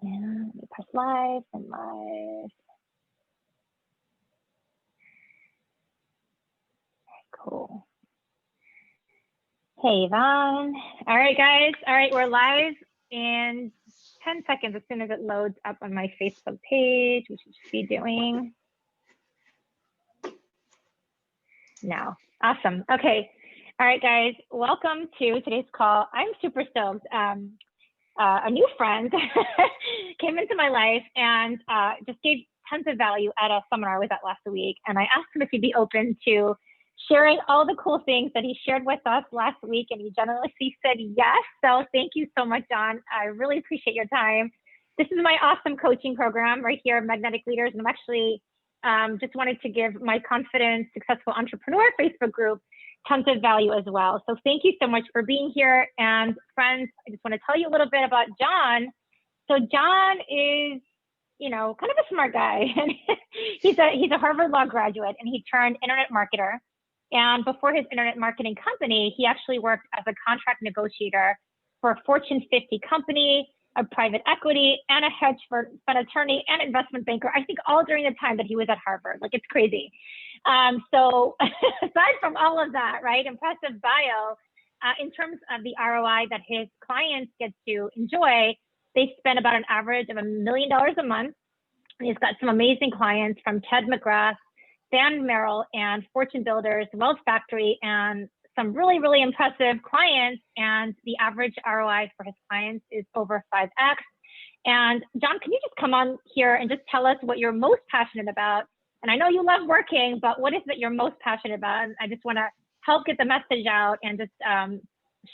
And let me press live and live. Cool. Hey, Yvonne. All right, guys. All right, we're live in 10 seconds as soon as it loads up on my Facebook page, which it should be doing now. Awesome. Okay. All right, guys. Welcome to today's call. I'm super stoked. A new friend came into my life and just gave tons of value at a seminar I was at last week. And I asked him if he'd be open to sharing all the cool things that he shared with us last week. And he generously said yes. So thank you so much, John. I really appreciate your time. This is my awesome coaching program right here, Magnetic Leaders. And I'm actually just wanted to give my Confident Successful Entrepreneur Facebook group tons of value as well. So thank you so much for being here. And friends, I just want to tell you a little bit about John. So John is, you know, kind of a smart guy. he's a Harvard Law graduate, and he turned internet marketer. And before his internet marketing company, he actually worked as a contract negotiator for a Fortune 50 company, a private equity, and a hedge fund attorney and investment banker, I think all during the time that he was at Harvard. Like, it's crazy. So aside from all of that, right, impressive bio, in terms of the ROI that his clients get to enjoy, they spend about an average of $1 million a month. And he's got some amazing clients from Ted McGrath, Stan Merrill, and Fortune Builders, Wealth Factory, and some really, really impressive clients. And the average ROI for his clients is over 5x. And John, can you just come on here and just tell us what you're most passionate about? And I know you love working, but what is it you're most passionate about? And I just want to help get the message out and just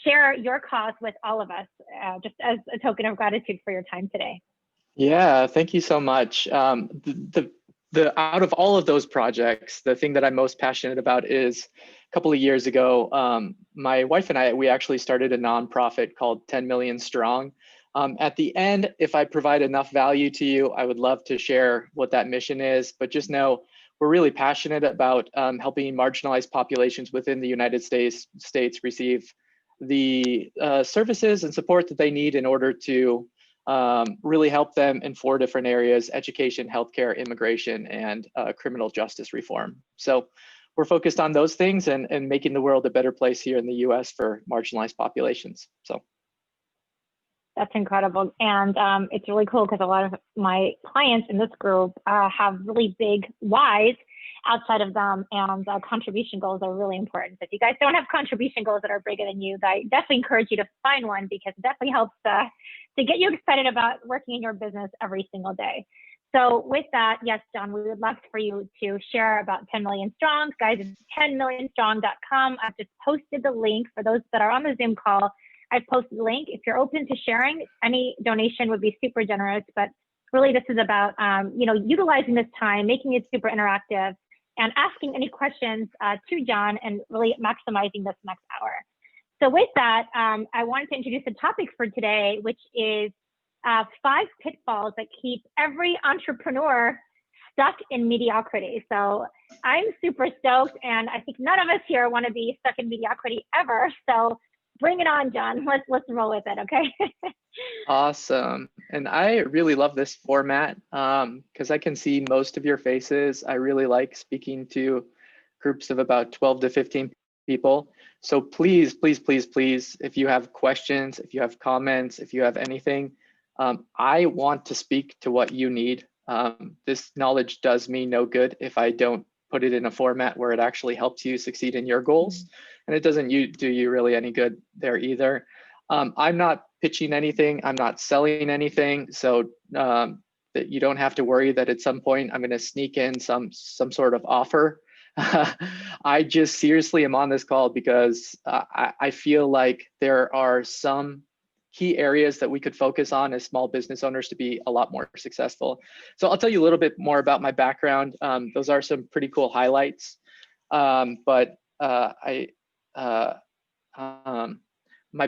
share your cause with all of us, just as a token of gratitude for your time today. Yeah, thank you so much. The out of all of those projects, the thing that I'm most passionate about is a couple of years ago, my wife and I, we actually started a nonprofit called 10 Million Strong. At the end, if I provide enough value to you, I would love to share what that mission is, but just know we're really passionate about helping marginalized populations within the United States receive the services and support that they need in order to really help them in 4 different areas: education, healthcare, immigration, and criminal justice reform. So we're focused on those things and making the world a better place here in the US for marginalized populations. So that's incredible. And it's really cool because a lot of my clients in this group have really big whys outside of them, and contribution goals are really important. So if you guys don't have contribution goals that are bigger than you, I definitely encourage you to find one, because it definitely helps to get you excited about working in your business every single day. So with that, yes, John, we would love for you to share about 10 Million Strong. Guys, it's 10millionstrong.com. I've just posted the link for those that are on the Zoom call. I've posted the link. If you're open to sharing, any donation would be super generous. But really, this is about utilizing this time, making it super interactive, and asking any questions to John, and really maximizing this next hour. So with that, I wanted to introduce the topic for today, which is 5 pitfalls that keep every entrepreneur stuck in mediocrity. So I'm super stoked, and I think none of us here want to be stuck in mediocrity ever. So bring it on, John. Let's roll with it, okay? awesome. And I really love this format because I can see most of your faces. I really like speaking to groups of about 12 to 15 people. So please, please, please, please, if you have questions, if you have comments, if you have anything, I want to speak to what you need. This knowledge does me no good if I don't put it in a format where it actually helps you succeed in your goals. And it doesn't do you really any good there either. I'm not pitching anything. I'm not selling anything. So that you don't have to worry that at some point I'm going to sneak in some sort of offer. I just seriously am on this call because I feel like there are some key areas that we could focus on as small business owners to be a lot more successful. So I'll tell you a little bit more about my background. Those are some pretty cool highlights. But my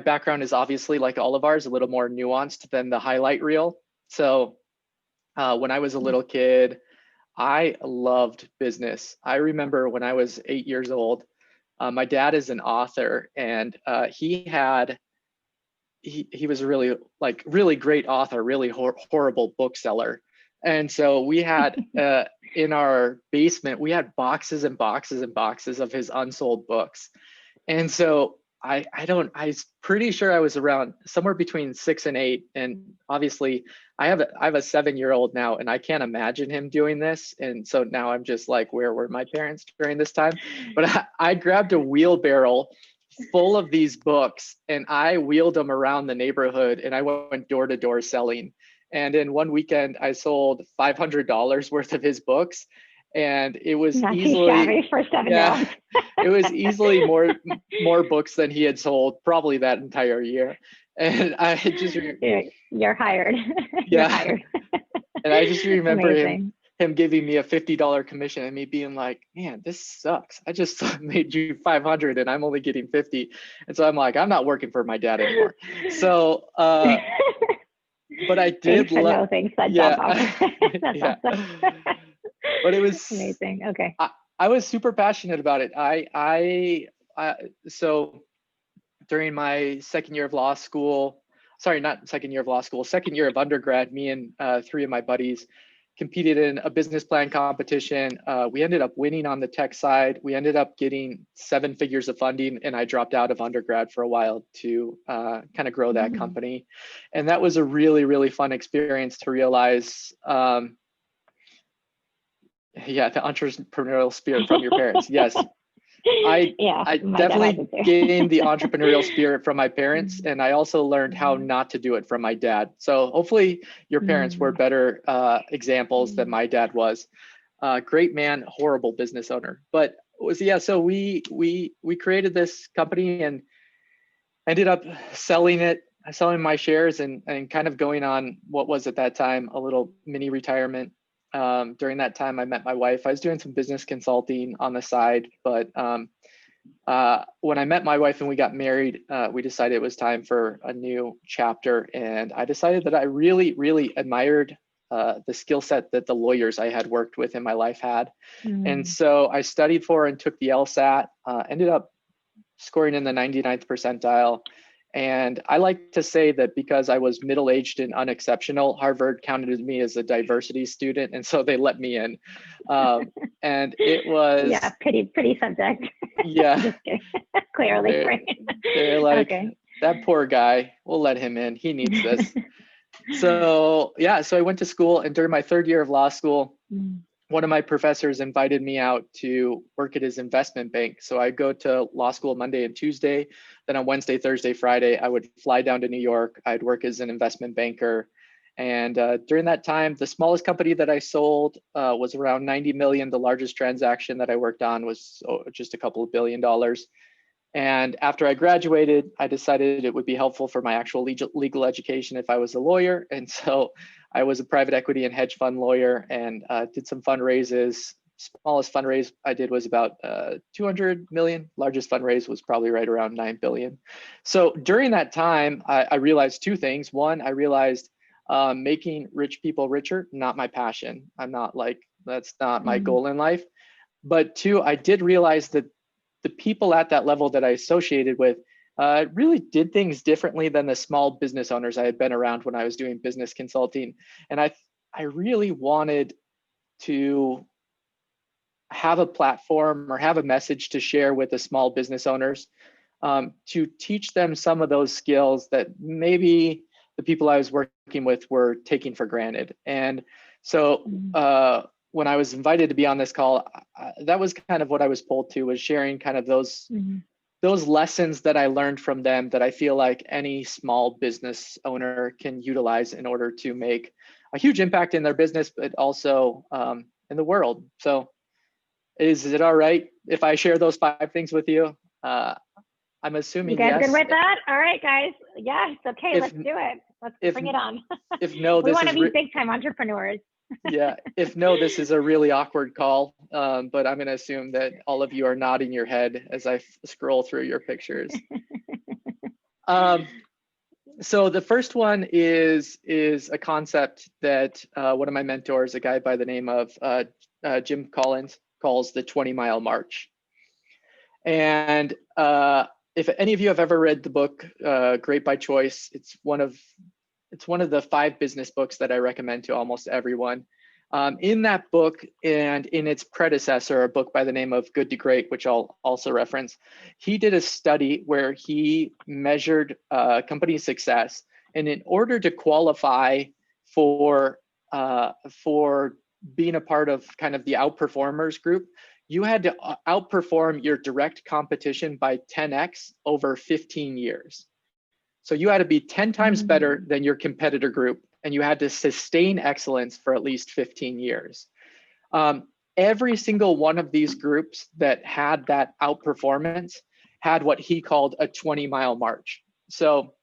background is obviously, like all of ours, a little more nuanced than the highlight reel. So when I was a little kid, I loved business. I remember when I was 8 years old, my dad is an author, and he he was a really great author, really horrible bookseller. And so we had in our basement, we had boxes and boxes and boxes of his unsold books. And so I'm pretty sure I was around somewhere between 6 and 8. And obviously I have a 7-year-old now, and I can't imagine him doing this. And so now I'm just like, where were my parents during this time? But I grabbed a wheelbarrow full of these books, and I wheeled them around the neighborhood, and I went door to door selling. And in one weekend, I sold $500 worth of his books. And it was Not easily, too shabby for 7-year-olds. it was easily more books than he had sold probably that entire year. And I just you're hired. Yeah. You're hired. And I just remember him giving me a $50 commission and me being like, man, this sucks. I just made you 500 and I'm only getting 50. And so I'm like, I'm not working for my dad anymore. So but I did love yeah. Yeah. Awesome. But it was amazing. Okay. I was super passionate about it. So during my second year of undergrad, me and 3 of my buddies competed in a business plan competition. We ended up winning on the tech side. We ended up getting 7 figures of funding, and I dropped out of undergrad for a while to kind of grow that company. And that was a really, really fun experience to realize, the entrepreneurial spirit from your parents. Yes. I definitely gained the entrepreneurial spirit from my parents, and I also learned how not to do it from my dad. So hopefully your parents were better examples than my dad was. Great man, horrible business owner. But so we created this company and ended up selling my shares and kind of going on what was at that time a little mini retirement. During that time, I met my wife. I was doing some business consulting on the side, but when I met my wife and we got married, we decided it was time for a new chapter. And I decided that I really, really admired the skill set that the lawyers I had worked with in my life had. And so I studied for and took the LSAT, ended up scoring in the 99th percentile. And I like to say that because I was middle-aged and unexceptional, Harvard counted me as a diversity student, and so they let me in. And it was pretty subject. Yeah, just kidding. Clearly, they're like, that poor guy. We'll let him in. He needs this. So I went to school, and during my 3rd year of law school, one of my professors invited me out to work at his investment bank. So I go to law school Monday and Tuesday. Then on Wednesday, Thursday, Friday, I would fly down to New York. I'd work as an investment banker. And during that time, the smallest company that I sold was around 90 million. The largest transaction that I worked on was just a couple of $1 billion. And after I graduated, I decided it would be helpful for my actual legal education if I was a lawyer. And so I was a private equity and hedge fund lawyer and did some fundraises. Smallest fundraise I did was about 200 million. Largest fundraise was probably right around 9 billion. So during that time, I realized 2 things. One, I realized making rich people richer, not my passion. That's not my goal in life. But 2, I did realize that the people at that level that I associated with really did things differently than the small business owners I had been around when I was doing business consulting. And I really wanted to have a platform or have a message to share with the small business owners to teach them some of those skills that maybe the people I was working with were taking for granted. And so when I was invited to be on this call, that was kind of what I was pulled to, was sharing kind of those lessons that I learned from them that I feel like any small business owner can utilize in order to make a huge impact in their business, but also in the world. So is it all right if I share those 5 things with you? I'm assuming you guys yes. good with that? All right, guys. Yes. Okay, let's do it. Let's bring it on. If no, we want to be big time entrepreneurs. Yeah. If no, this is a really awkward call, but I'm going to assume that all of you are nodding your head as I scroll through your pictures. So the first one is a concept that one of my mentors, a guy by the name of Jim Collins, calls the 20-mile march. And if any of you have ever read the book Great by Choice, it's one of the 5 business books that I recommend to almost everyone. In that book and in its predecessor, a book by the name of Good to Great, which I'll also reference, he did a study where he measured company success. And in order to qualify for being a part of kind of the outperformers group, you had to outperform your direct competition by 10x over 15 years. So you had to be 10 times better than your competitor group, and you had to sustain excellence for at least 15 years. Every single one of these groups that had that outperformance had what he called a 20-mile march. So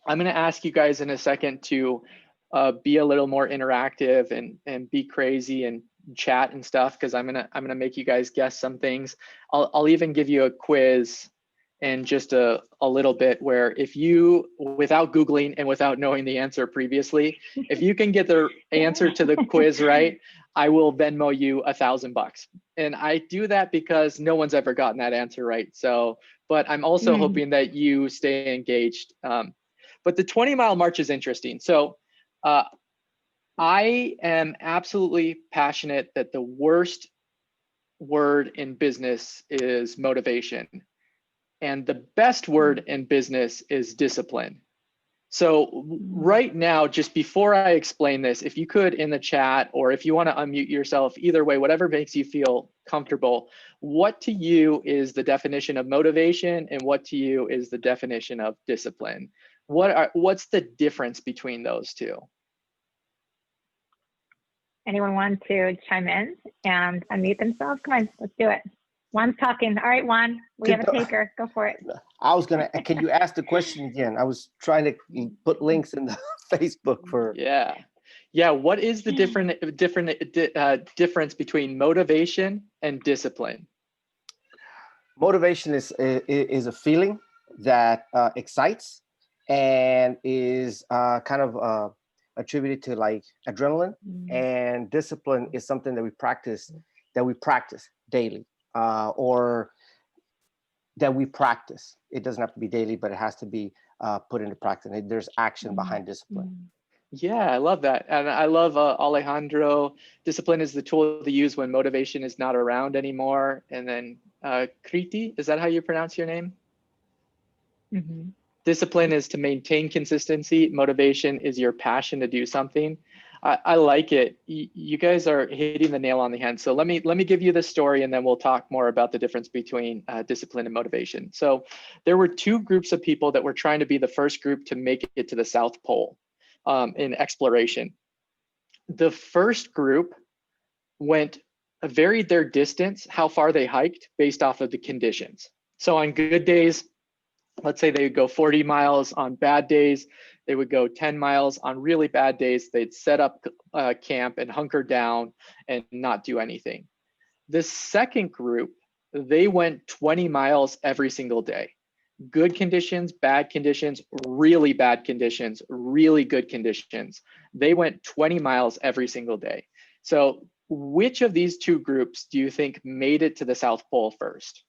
I'm going to ask you guys in a second to be a little more interactive and be crazy and chat and stuff, because I'm gonna make you guys guess some things. I'll even give you a quiz and just a little bit where if you, without Googling and without knowing the answer previously, if you can get the answer to the quiz right, I will Venmo you $1,000. And I do that because no one's ever gotten that answer right. So, but I'm also hoping that you stay engaged. But the 20-mile march is interesting. So I am absolutely passionate that the worst word in business is motivation. And the best word in business is discipline. So right now, just before I explain this, if you could in the chat, or if you want to unmute yourself, either way, whatever makes you feel comfortable, what to you is the definition of motivation and what to you is the definition of discipline? What's the difference between those two? Anyone want to chime in and unmute themselves? Come on, let's do it. Juan's talking. All right, Juan, we have a taker. Go for it. I was gonna. Can you ask the question again? I was trying to put links in the Facebook for. Yeah. What is the difference between motivation and discipline? Motivation is a feeling that excites and is kind of attributed to like adrenaline, and discipline is something that we practice daily, or that we practice. It doesn't have to be daily, but it has to be put into practice. There's action behind discipline. Yeah, I love that. And I love Alejandro. Discipline is the tool to use when motivation is not around anymore. And then Kriti, is that how you pronounce your name? Discipline is to maintain consistency. Motivation is your passion to do something. I like it. You guys are hitting the nail on the head. So let me give you the story, and then we'll talk more about the difference between discipline and motivation. So there were 2 groups of people that were trying to be the first group to make it to the South Pole in exploration. The first group varied their distance, how far they hiked, based off of the conditions. So on good days, let's say they would go 40 miles. On bad days, they would go 10 miles. On really bad days, they'd set up camp and hunker down and not do anything. The second group, they went 20 miles every single day. Good conditions, bad conditions, really bad conditions, really good conditions. They went 20 miles every single day. So which of these 2 groups do you think made it to the South Pole first?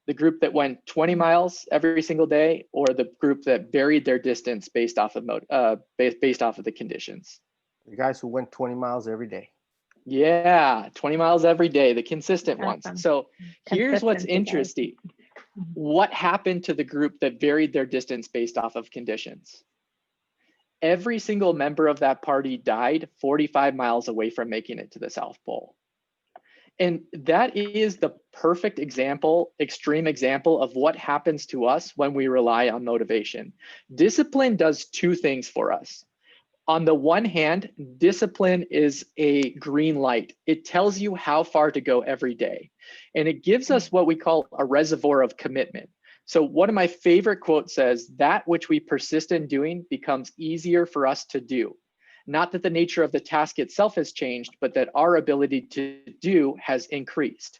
The group that went 20 miles every single day, or the group that varied their distance based off of the conditions? The guys who went 20 miles every day. Yeah, 20 miles every day, the consistent ones. So here's what's interesting. What happened to the group that varied their distance based off of conditions? Every single member of that party died 45 miles away from making it to the South Pole. And that is the perfect example, extreme example of what happens to us when we rely on motivation. Discipline does 2 things for us. On the one hand, discipline is a green light. It tells you how far to go every day. And it gives us what we call a reservoir of commitment. So one of my favorite quotes says, "That which we persist in doing becomes easier for us to do. Not that the nature of the task itself has changed, but that our ability to do has increased."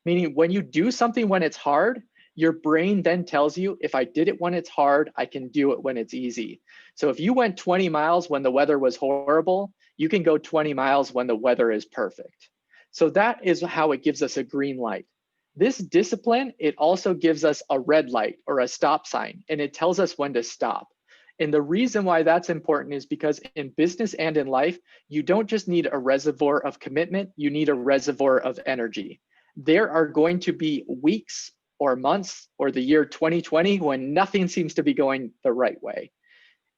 Meaning when you do something when it's hard, your brain then tells you, if I did it when it's hard, I can do it when it's easy. So if you went 20 miles when the weather was horrible, you can go 20 miles when the weather is perfect. So that is how it gives us a green light. This discipline, it also gives us a red light or a stop sign, and it tells us when to stop. And the reason why that's important is because in business and in life, you don't just need a reservoir of commitment, you need a reservoir of energy. There are going to be weeks or months or the year 2020 when nothing seems to be going the right way.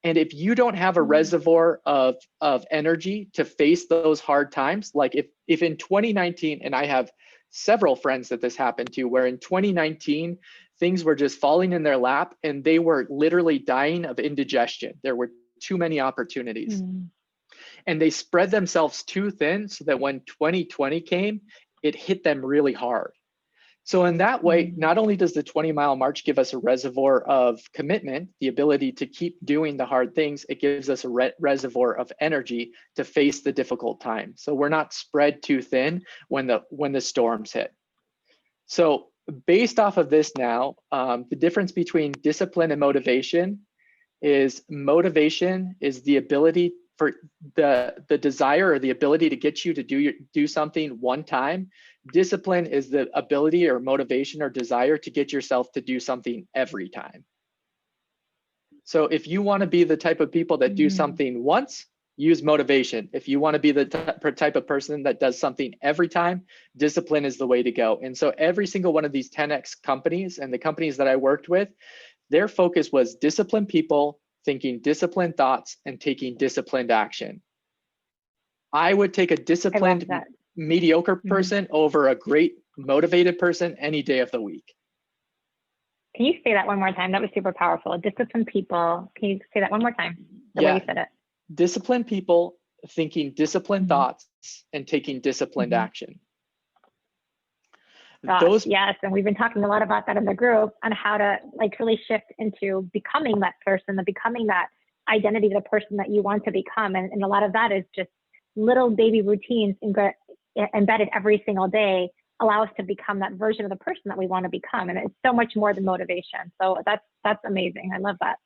And if you don't have a reservoir of energy to face those hard times, like if in 2019, and I have several friends that this happened to, where in 2019, things were just falling in their lap and they were literally dying of indigestion. There were too many opportunities. And they spread themselves too thin so that when 2020 came, it hit them really hard. So in that way, not only does the 20-mile march give us a reservoir of commitment, the ability to keep doing the hard things, it gives us a reservoir of energy to face the difficult times. So we're not spread too thin when the storms hit. So based off of this now, the difference between discipline and motivation is the ability for the desire or the ability to get you to do something one time. Discipline is the ability or motivation or desire to get yourself to do something every time. So if you want to be the type of people that do something once, use motivation. If you want to be the type of person that does something every time, discipline is the way to go. And so every single one of these 10X companies and the companies that I worked with, their focus was disciplined people, thinking disciplined thoughts, and taking disciplined action. I would take a disciplined, mediocre person over a great motivated person any day of the week. Can you say that one more time? That was super powerful. Disciplined people. Can you say that one more time? The way you said it. Disciplined people thinking disciplined thoughts and taking disciplined action. Gosh, yes, and we've been talking a lot about that in the group on how to like really shift into becoming that person, becoming that identity, the person that you want to become. And a lot of that is just little baby routines embedded every single day allow us to become that version of the person that we want to become. And it's so much more than motivation. So that's amazing. I love that.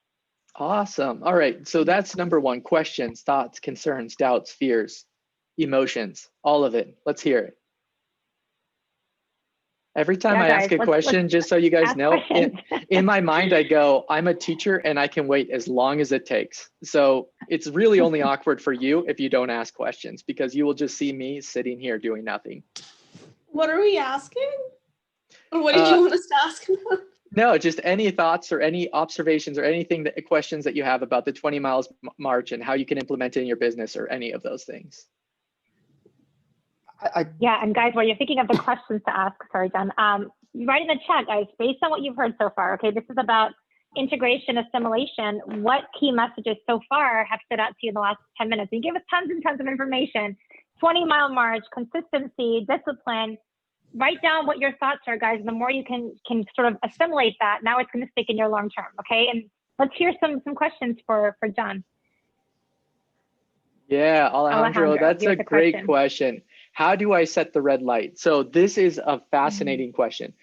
Awesome. All right. So that's number one: questions, thoughts, concerns, doubts, fears, emotions, all of it. Let's hear it. Every time I ask a question, just so you guys know, in my mind, I go, I'm a teacher and I can wait as long as it takes. So it's really only awkward for you if you don't ask questions, because you will just see me sitting here doing nothing. What are we asking? Or what did you want us to ask about? No, just any thoughts or any observations or anything questions that you have about the 20 miles march and how you can implement it in your business or any of those things. Yeah, and guys, while you're thinking of the questions to ask, sorry, John, write in the chat, guys, based on what you've heard so far. Okay, this is about integration, assimilation. What key messages so far have stood out to you in the last 10 minutes? You give us tons and tons of information. 20-mile march, consistency, discipline. Write down what your thoughts are, guys. The more you can sort of assimilate that, now it's going to stick in your long term. Okay, and let's hear some questions for John. Yeah, Alejandro, that's a great question. How do I set the red light? So this is a fascinating question.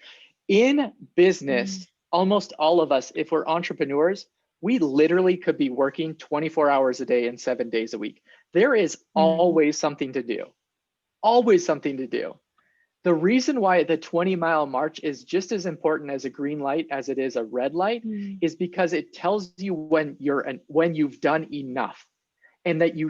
In business, almost all of us, if we're entrepreneurs, we literally could be working 24 hours a day and 7 days a week. There is always something to do, always something to do. The reason why the 20-mile march is just as important as a green light as it is a red light is because it tells you when you've done enough, and that you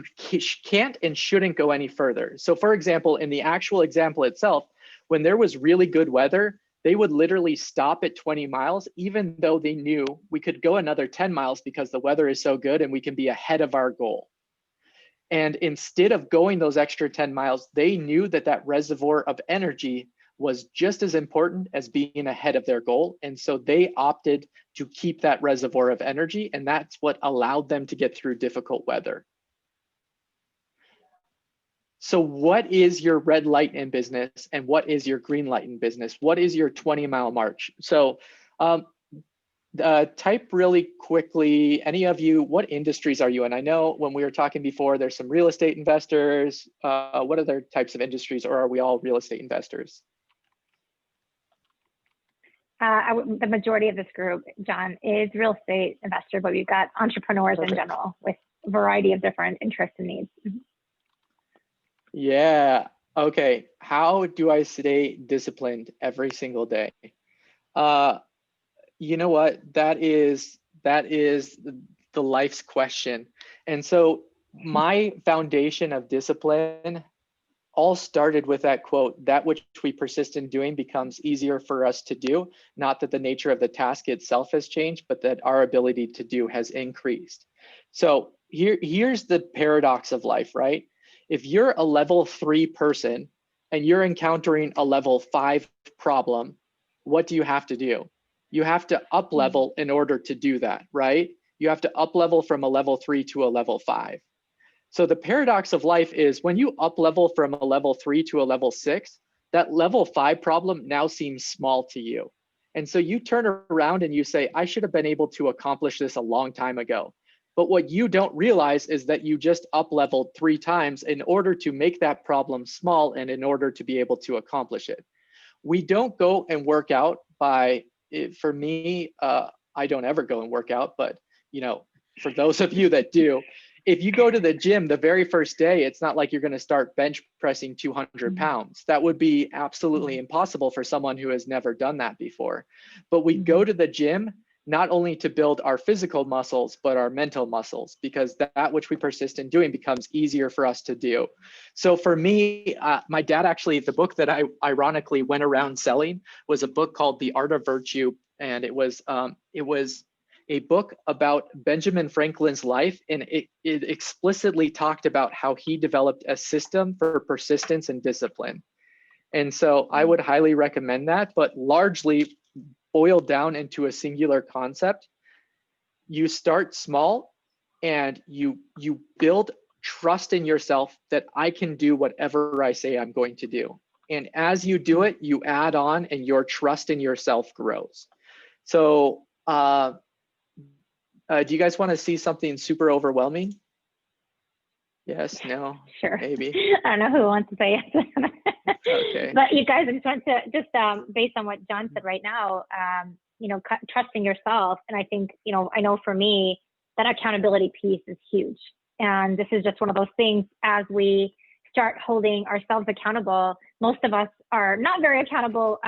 can't and shouldn't go any further. So for example, in the actual example itself, when there was really good weather, they would literally stop at 20 miles, even though they knew we could go another 10 miles because the weather is so good and we can be ahead of our goal. And instead of going those extra 10 miles, they knew that that reservoir of energy was just as important as being ahead of their goal. And so they opted to keep that reservoir of energy, and that's what allowed them to get through difficult weather. So what is your red light in business and what is your green light in business? What is your 20-mile march? So type really quickly, any of you, what industries are you in? I know when we were talking before, there's some real estate investors. What other types of industries, or are we all real estate investors? The majority of this group, John, is real estate investor, but we've got entrepreneurs in general with a variety of different interests and needs. Yeah, Okay, how do I stay disciplined every single day? You know what? That is the life's question. And so my foundation of discipline all started with that quote, that which we persist in doing becomes easier for us to do. Not that the nature of the task itself has changed, but that our ability to do has increased. So here's the paradox of life, right? If you're a level 3 person and you're encountering a level 5 problem, what do you have to do? You have to up level in order to do that, right? You have to up level from a level 3 to a level 5. So the paradox of life is when you up level from a level 3 to a level 6, that level 5 problem now seems small to you. And so you turn around and you say, I should have been able to accomplish this a long time ago. But what you don't realize is that you just up leveled 3 times in order to make that problem small and in order to be able to accomplish it. We don't go and work out by, for me, I don't ever go and work out, but for those of you that do, if you go to the gym the very first day, it's not like you're going to start bench pressing 200 pounds. That would be absolutely impossible for someone who has never done that before. But we go to the gym not only to build our physical muscles, but our mental muscles, because that which we persist in doing becomes easier for us to do. So for me, my dad actually, the book that I ironically went around selling was a book called The Art of Virtue. And it was a book about Benjamin Franklin's life, and it explicitly talked about how he developed a system for persistence and discipline. And so I would highly recommend that, but largely boiled down into a singular concept. You start small and you build trust in yourself that I can do whatever I say I'm going to do. And as you do it, you add on and your trust in yourself grows. So, do you guys want to see something super overwhelming? Yes, no, Sure. maybe. I don't know who wants to say yes. Okay. But you guys, I just want to based on what John said right now, trusting yourself. And I think, I know for me, that accountability piece is huge. And this is just one of those things as we start holding ourselves accountable. Most of us are not very accountable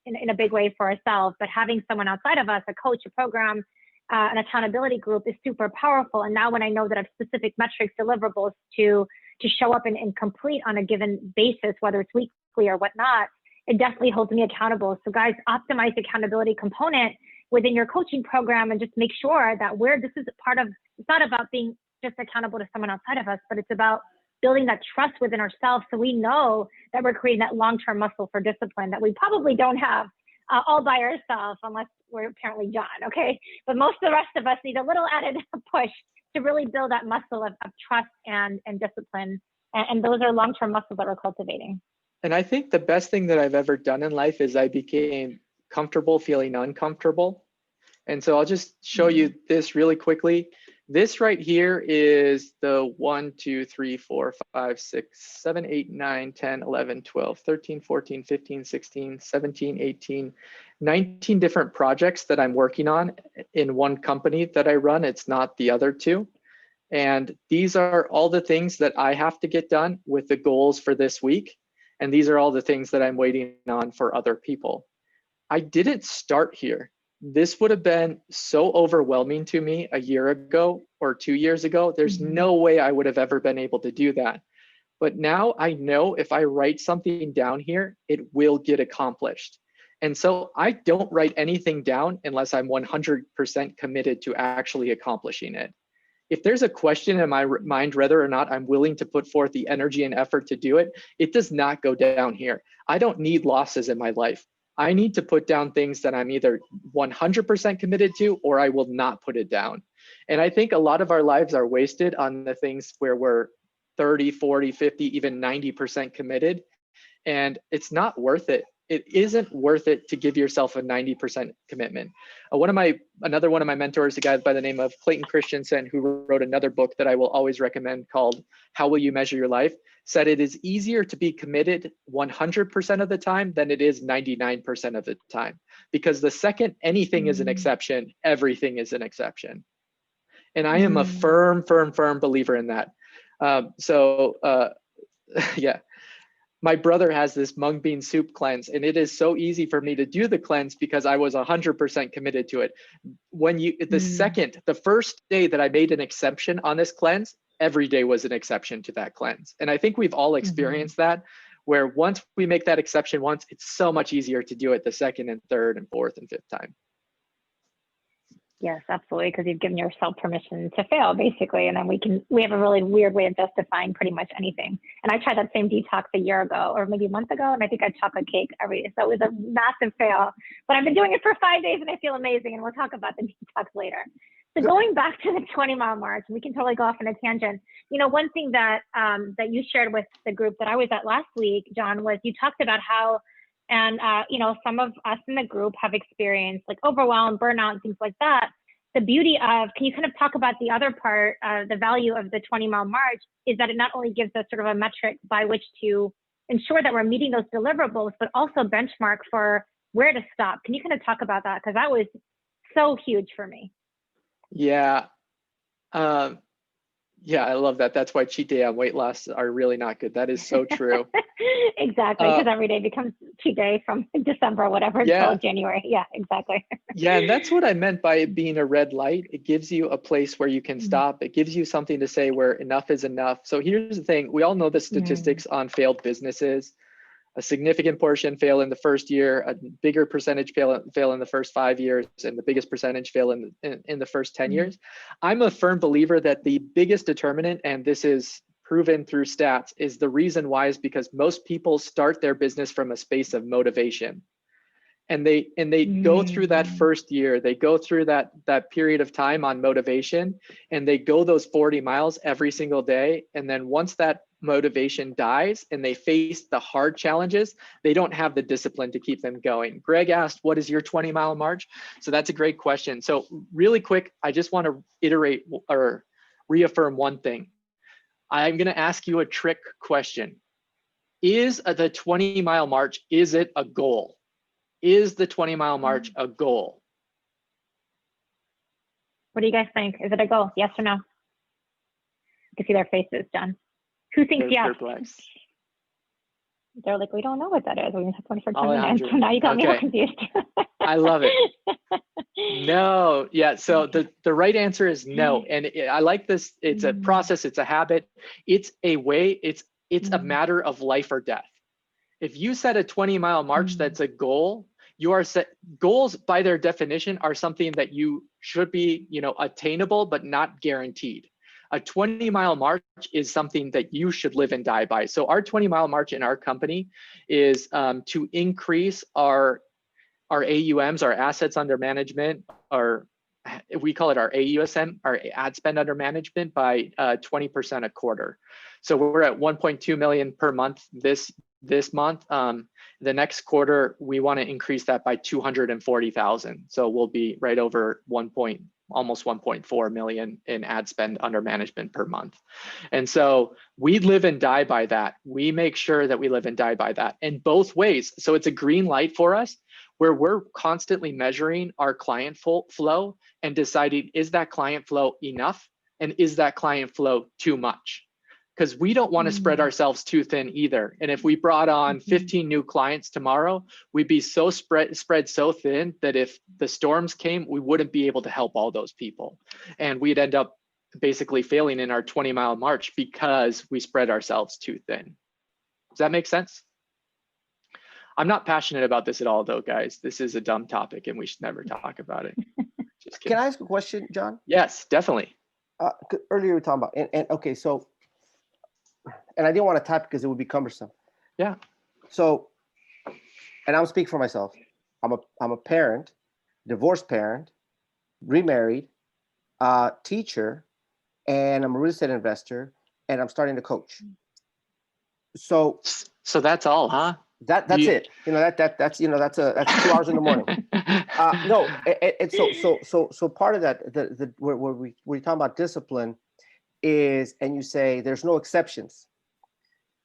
in a big way for ourselves, but having someone outside of us, a coach, a program, an accountability group is super powerful. And now when I know that I have specific metrics, deliverables to show up and complete on a given basis, whether it's weekly or whatnot, it definitely holds me accountable. So guys, optimize the accountability component within your coaching program and just make sure that this is a part of, it's not about being just accountable to someone outside of us, but it's about building that trust within ourselves so we know that we're creating that long-term muscle for discipline that we probably don't have all by ourselves, unless we're apparently John, okay? But most of the rest of us need a little added push to really build that muscle of trust and discipline. And those are long-term muscles that we're cultivating. And I think the best thing that I've ever done in life is I became comfortable feeling uncomfortable. And so I'll just show you this really quickly. This right here is the 1, 2, 3, 4, 5, 6, 7, 8, 9, 10, 11, 12, 13, 14, 15, 16, 17, 18, 19 different projects that I'm working on in one company that I run. It's not the other two. And these are all the things that I have to get done with the goals for this week. And these are all the things that I'm waiting on for other people. I didn't start here. This would have been so overwhelming to me a year ago or 2 years ago. There's no way I would have ever been able to do that. But now I know if I write something down here, it will get accomplished. And so I don't write anything down unless I'm 100% committed to actually accomplishing it. If there's a question in my mind whether or not I'm willing to put forth the energy and effort to do it, it does not go down here. I don't need losses in my life. I need to put down things that I'm either 100% committed to or I will not put it down. And I think a lot of our lives are wasted on the things where we're 30, 40, 50, even 90% committed. And it's not worth it. It isn't worth it to give yourself a 90% commitment. Another one of my mentors, a guy by the name of Clayton Christensen, who wrote another book that I will always recommend called How Will You Measure Your Life, said it is easier to be committed 100% of the time than it is 99% of the time. Because the second anything is an exception, everything is an exception. And I am a firm believer in that. Yeah. my brother has this mung bean soup cleanse, and it is so easy for me to do the cleanse because I was 100% committed to it. When the first day that I made an exception on this cleanse, every day was an exception to that cleanse. And I think we've all experienced that, where once we make that exception once, it's so much easier to do it the second and third and fourth and fifth time. Yes, absolutely, because you've given yourself permission to fail, basically, and then we have a really weird way of justifying pretty much anything. And I tried that same detox a year ago, or maybe a month ago, and I think I had chocolate cake every day. So it was a massive fail. But I've been doing it for 5 days, and I feel amazing. And we'll talk about the detox later. So going back to the 20-mile march, we can totally go off on a tangent. You know, one thing that that you shared with the group that I was at last week, John, was you talked about how, and you know, some of us in the group have experienced like overwhelm, burnout, and things like that. The beauty of, can you kind of talk about the other part, the value of the 20-mile march is that it not only gives us sort of a metric by which to ensure that we're meeting those deliverables, but also benchmark for where to stop. Can you kind of talk about that? Because that was so huge for me. Yeah. Yeah, I love that. That's why cheat day and weight loss are really not good. That is so true. Exactly, because every day becomes cheat day from December or whatever until January. Yeah, exactly. Yeah, and that's what I meant by it being a red light. It gives you a place where you can stop. It gives you something to say where enough is enough. So here's the thing. We all know the statistics on failed businesses. A significant portion fail in the first year, a bigger percentage fail in the first 5 years, and the biggest percentage fail in the first 10 years. I'm a firm believer that the biggest determinant, and this is proven through stats, is the reason why is because most people start their business from a space of motivation. And they go through that first year, they go through that period of time on motivation, and they go those 40 miles every single day. And then once that motivation dies and they face the hard challenges, they don't have the discipline to keep them going. Greg asked, what is your 20-mile march? So that's a great question. So really quick, I just want to iterate or reaffirm one thing. I'm going to ask you a trick question. Is the 20-mile march, is it a goal? Is the 20-mile march a goal? What do you guys think? Is it a goal? Yes or no? You can see their faces, John. Who thinks yes? Perplexed. They're like, we don't know what that is. We have 24 minutes. So now you got me all confused. I love it. No, yeah. So the right answer is no. And I like this. It's a process. It's a habit. It's a way. It's a matter of life or death. If you set a 20-mile march, that's a goal. You are set. Goals, by their definition, are something that you should be, attainable, but not guaranteed. A 20-mile march is something that you should live and die by. So our 20-mile march in our company is to increase our AUMs, our assets under management, we call it our AUSM, our ad spend under management, by 20% a quarter. So we're at 1.2 million per month this month. The next quarter, we want to increase that by 240,000. So we'll be right over almost 1.4 million in ad spend under management per month. And so we live and die by that. We make sure that we live and die by that in both ways. So it's a green light for us where we're constantly measuring our client flow and deciding, is that client flow enough? And is that client flow too much? Because we don't want to spread ourselves too thin either. And if we brought on 15 new clients tomorrow, we'd be so spread so thin that if the storms came, we wouldn't be able to help all those people. And we'd end up basically failing in our 20-mile march because we spread ourselves too thin. Does that make sense? I'm not passionate about this at all though, guys. This is a dumb topic and we should never talk about it. Just kidding. Can I ask a question, John? Yes, definitely. Earlier we were talking about, and okay, so, and I didn't want to type because it would be cumbersome. Yeah. So, and I'll speak for myself. I'm a parent, divorced parent, remarried, teacher, and I'm a real estate investor, and I'm starting to coach. So that's all, huh? That's it. That's 2 hours in the morning. No, and so part of that, where we're talking about discipline is, and you say there's no exceptions.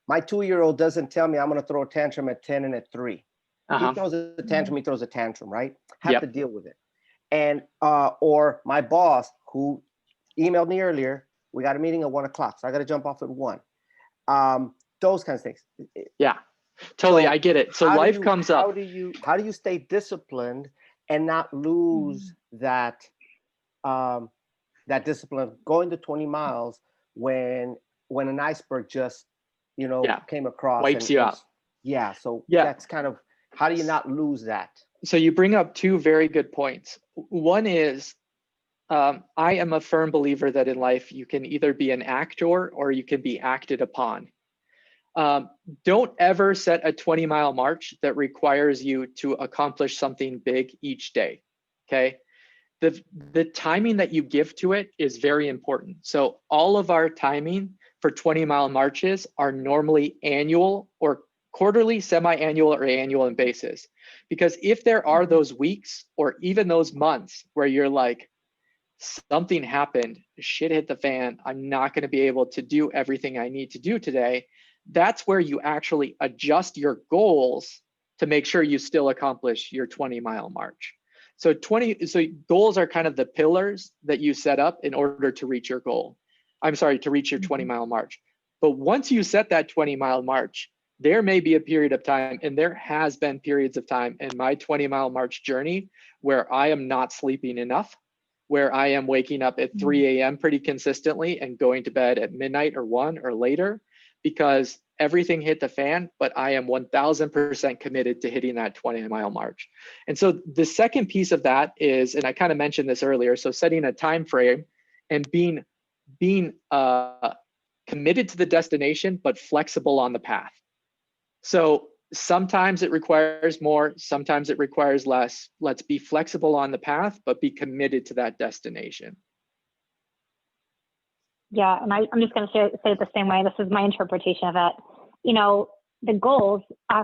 My 2-year-old doesn't tell me I'm going to throw a tantrum at 10 and at 3. He throws a tantrum, he throws a tantrum, right? Have to deal with it. And or my boss who emailed me earlier, we got a meeting at 1 o'clock, so I got to jump off at 1. those kinds of things. Yeah, totally. So I get it. So life comes up. How do you stay disciplined and not lose that that discipline going to 20 miles when an iceberg just came across wipes you out? Yeah, so Yeah, that's kind of, how do you not lose that? So you bring up two very good points. One is, I am a firm believer that in life you can either be an actor or you can be acted upon. Don't ever set a 20-mile march that requires you to accomplish something big each day, okay? The timing that you give to it is very important. So all of our timing for 20-mile marches are normally annual or quarterly, semi-annual, or annual in basis. Because if there are those weeks or even those months where you're like, something happened, shit hit the fan, I'm not going to be able to do everything I need to do today, that's where you actually adjust your goals to make sure you still accomplish your 20-mile march. So goals are kind of the pillars that you set up in order to reach your goal. I'm sorry, to reach your 20-mile march. But once you set that 20-mile march, there may be a period of time, and there has been periods of time in my 20-mile march journey where I am not sleeping enough, where I am waking up at 3 a.m. pretty consistently and going to bed at midnight or 1 or later, because everything hit the fan, but I am 1000% committed to hitting that 20-mile march. And so the second piece of that is, and I kind of mentioned this earlier, so setting a time frame and being committed to the destination, but flexible on the path. So sometimes it requires more, sometimes it requires less. Let's be flexible on the path, but be committed to that destination. Yeah, and I'm just going to say it the same way. This is my interpretation of it. The goals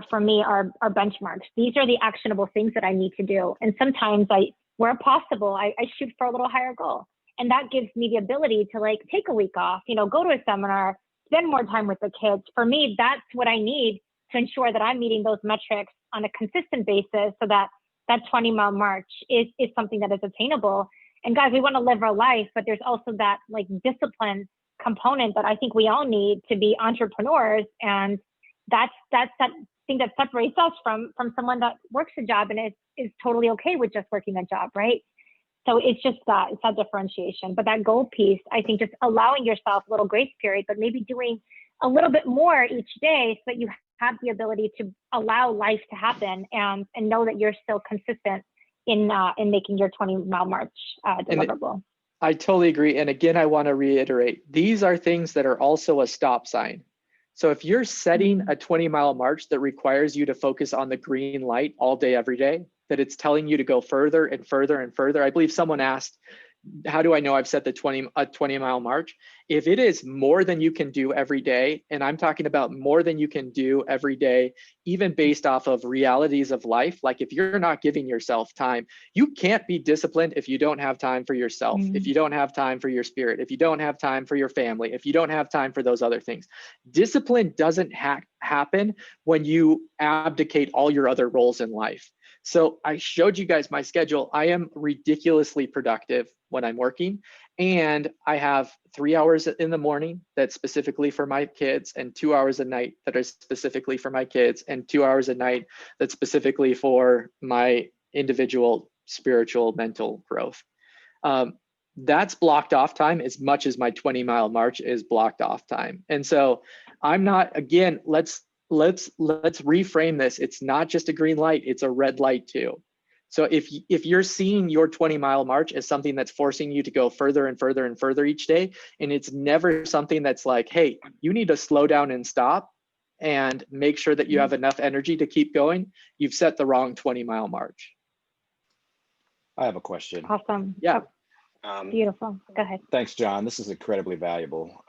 for me are benchmarks. These are the actionable things that I need to do. And sometimes where possible, I shoot for a little higher goal. And that gives me the ability to take a week off, go to a seminar, spend more time with the kids. For me, that's what I need to ensure that I'm meeting those metrics on a consistent basis, so that 20-mile march is something that is attainable. And guys, we want to live our life, but there's also that discipline component that I think we all need to be entrepreneurs. And that's that thing that separates us from someone that works a job and is totally okay with just working a job, right? So it's that differentiation. But that goal piece, I think, just allowing yourself a little grace period, but maybe doing a little bit more each day so that you have the ability to allow life to happen and know that you're still consistent in making your 20-mile march deliverable. I totally agree. And again, I want to reiterate, these are things that are also a stop sign. So if you're setting a 20-mile march that requires you to focus on the green light all day, every day, that it's telling you to go further and further and further. I believe someone asked, how do I know I've set the 20-mile march? If it is more than you can do every day, and I'm talking about more than you can do every day, even based off of realities of life, like if you're not giving yourself time, you can't be disciplined if you don't have time for yourself, if you don't have time for your spirit, if you don't have time for your family, if you don't have time for those other things. Discipline doesn't happen when you abdicate all your other roles in life. So I showed you guys my schedule. I am ridiculously productive when I'm working, and I have 3 hours in the morning that's specifically for my kids, and 2 hours at night that are specifically for my kids, and 2 hours at night that's specifically for my individual spiritual mental growth. That's blocked off time as much as my 20-mile march is blocked off time. And so I'm not, again, let's reframe this. It's not just a green light, it's a red light too. So if you're seeing your 20-mile march as something that's forcing you to go further and further and further each day, and it's never something that's like, hey, you need to slow down and stop and make sure that you have enough energy to keep going, you've set the wrong 20-mile march. I have a question. Awesome. Yeah. Beautiful. Go ahead. Thanks, John. This is incredibly valuable,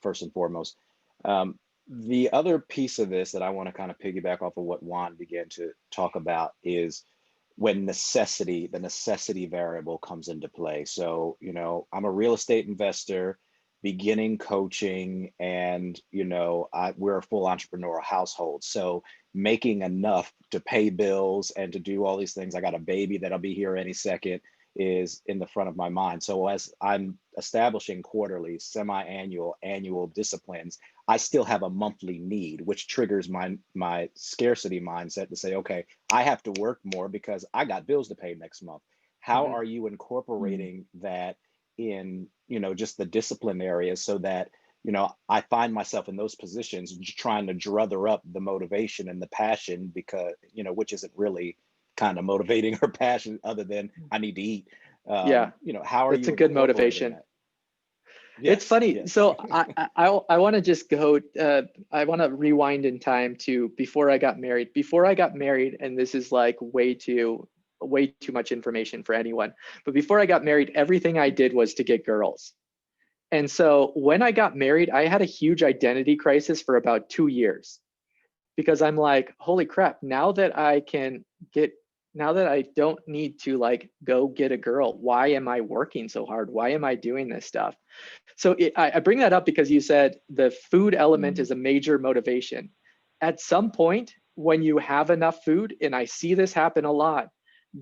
first and foremost. The other piece of this that I want to kind of piggyback off of what Juan began to talk about is when the necessity variable comes into play. So, I'm a real estate investor, beginning coaching, and, we're a full entrepreneurial household. So making enough to pay bills and to do all these things. I got a baby that'll be here any second. is in the front of my mind. So as I'm establishing quarterly, semi-annual, annual disciplines, I still have a monthly need, which triggers my scarcity mindset to say, okay, I have to work more because I got bills to pay next month. How are you incorporating that in, just the discipline areas so that, I find myself in those positions trying to druther up the motivation and the passion because, which isn't really kind of motivating or passion other than I need to eat. How are that's you a good incorporating motivation. that? It's funny. Yes. So I want to just go, I want to rewind in time to before I got married. Before I got married, and this is like way too much information for anyone, but before I got married, everything I did was to get girls. And so when I got married, I had a huge identity crisis for about 2 years because I'm like, holy crap, now that I don't need to like go get a girl, why am I working so hard? Why am I doing this stuff? So I bring that up because you said the food element is a major motivation. At some point when you have enough food, and I see this happen a lot,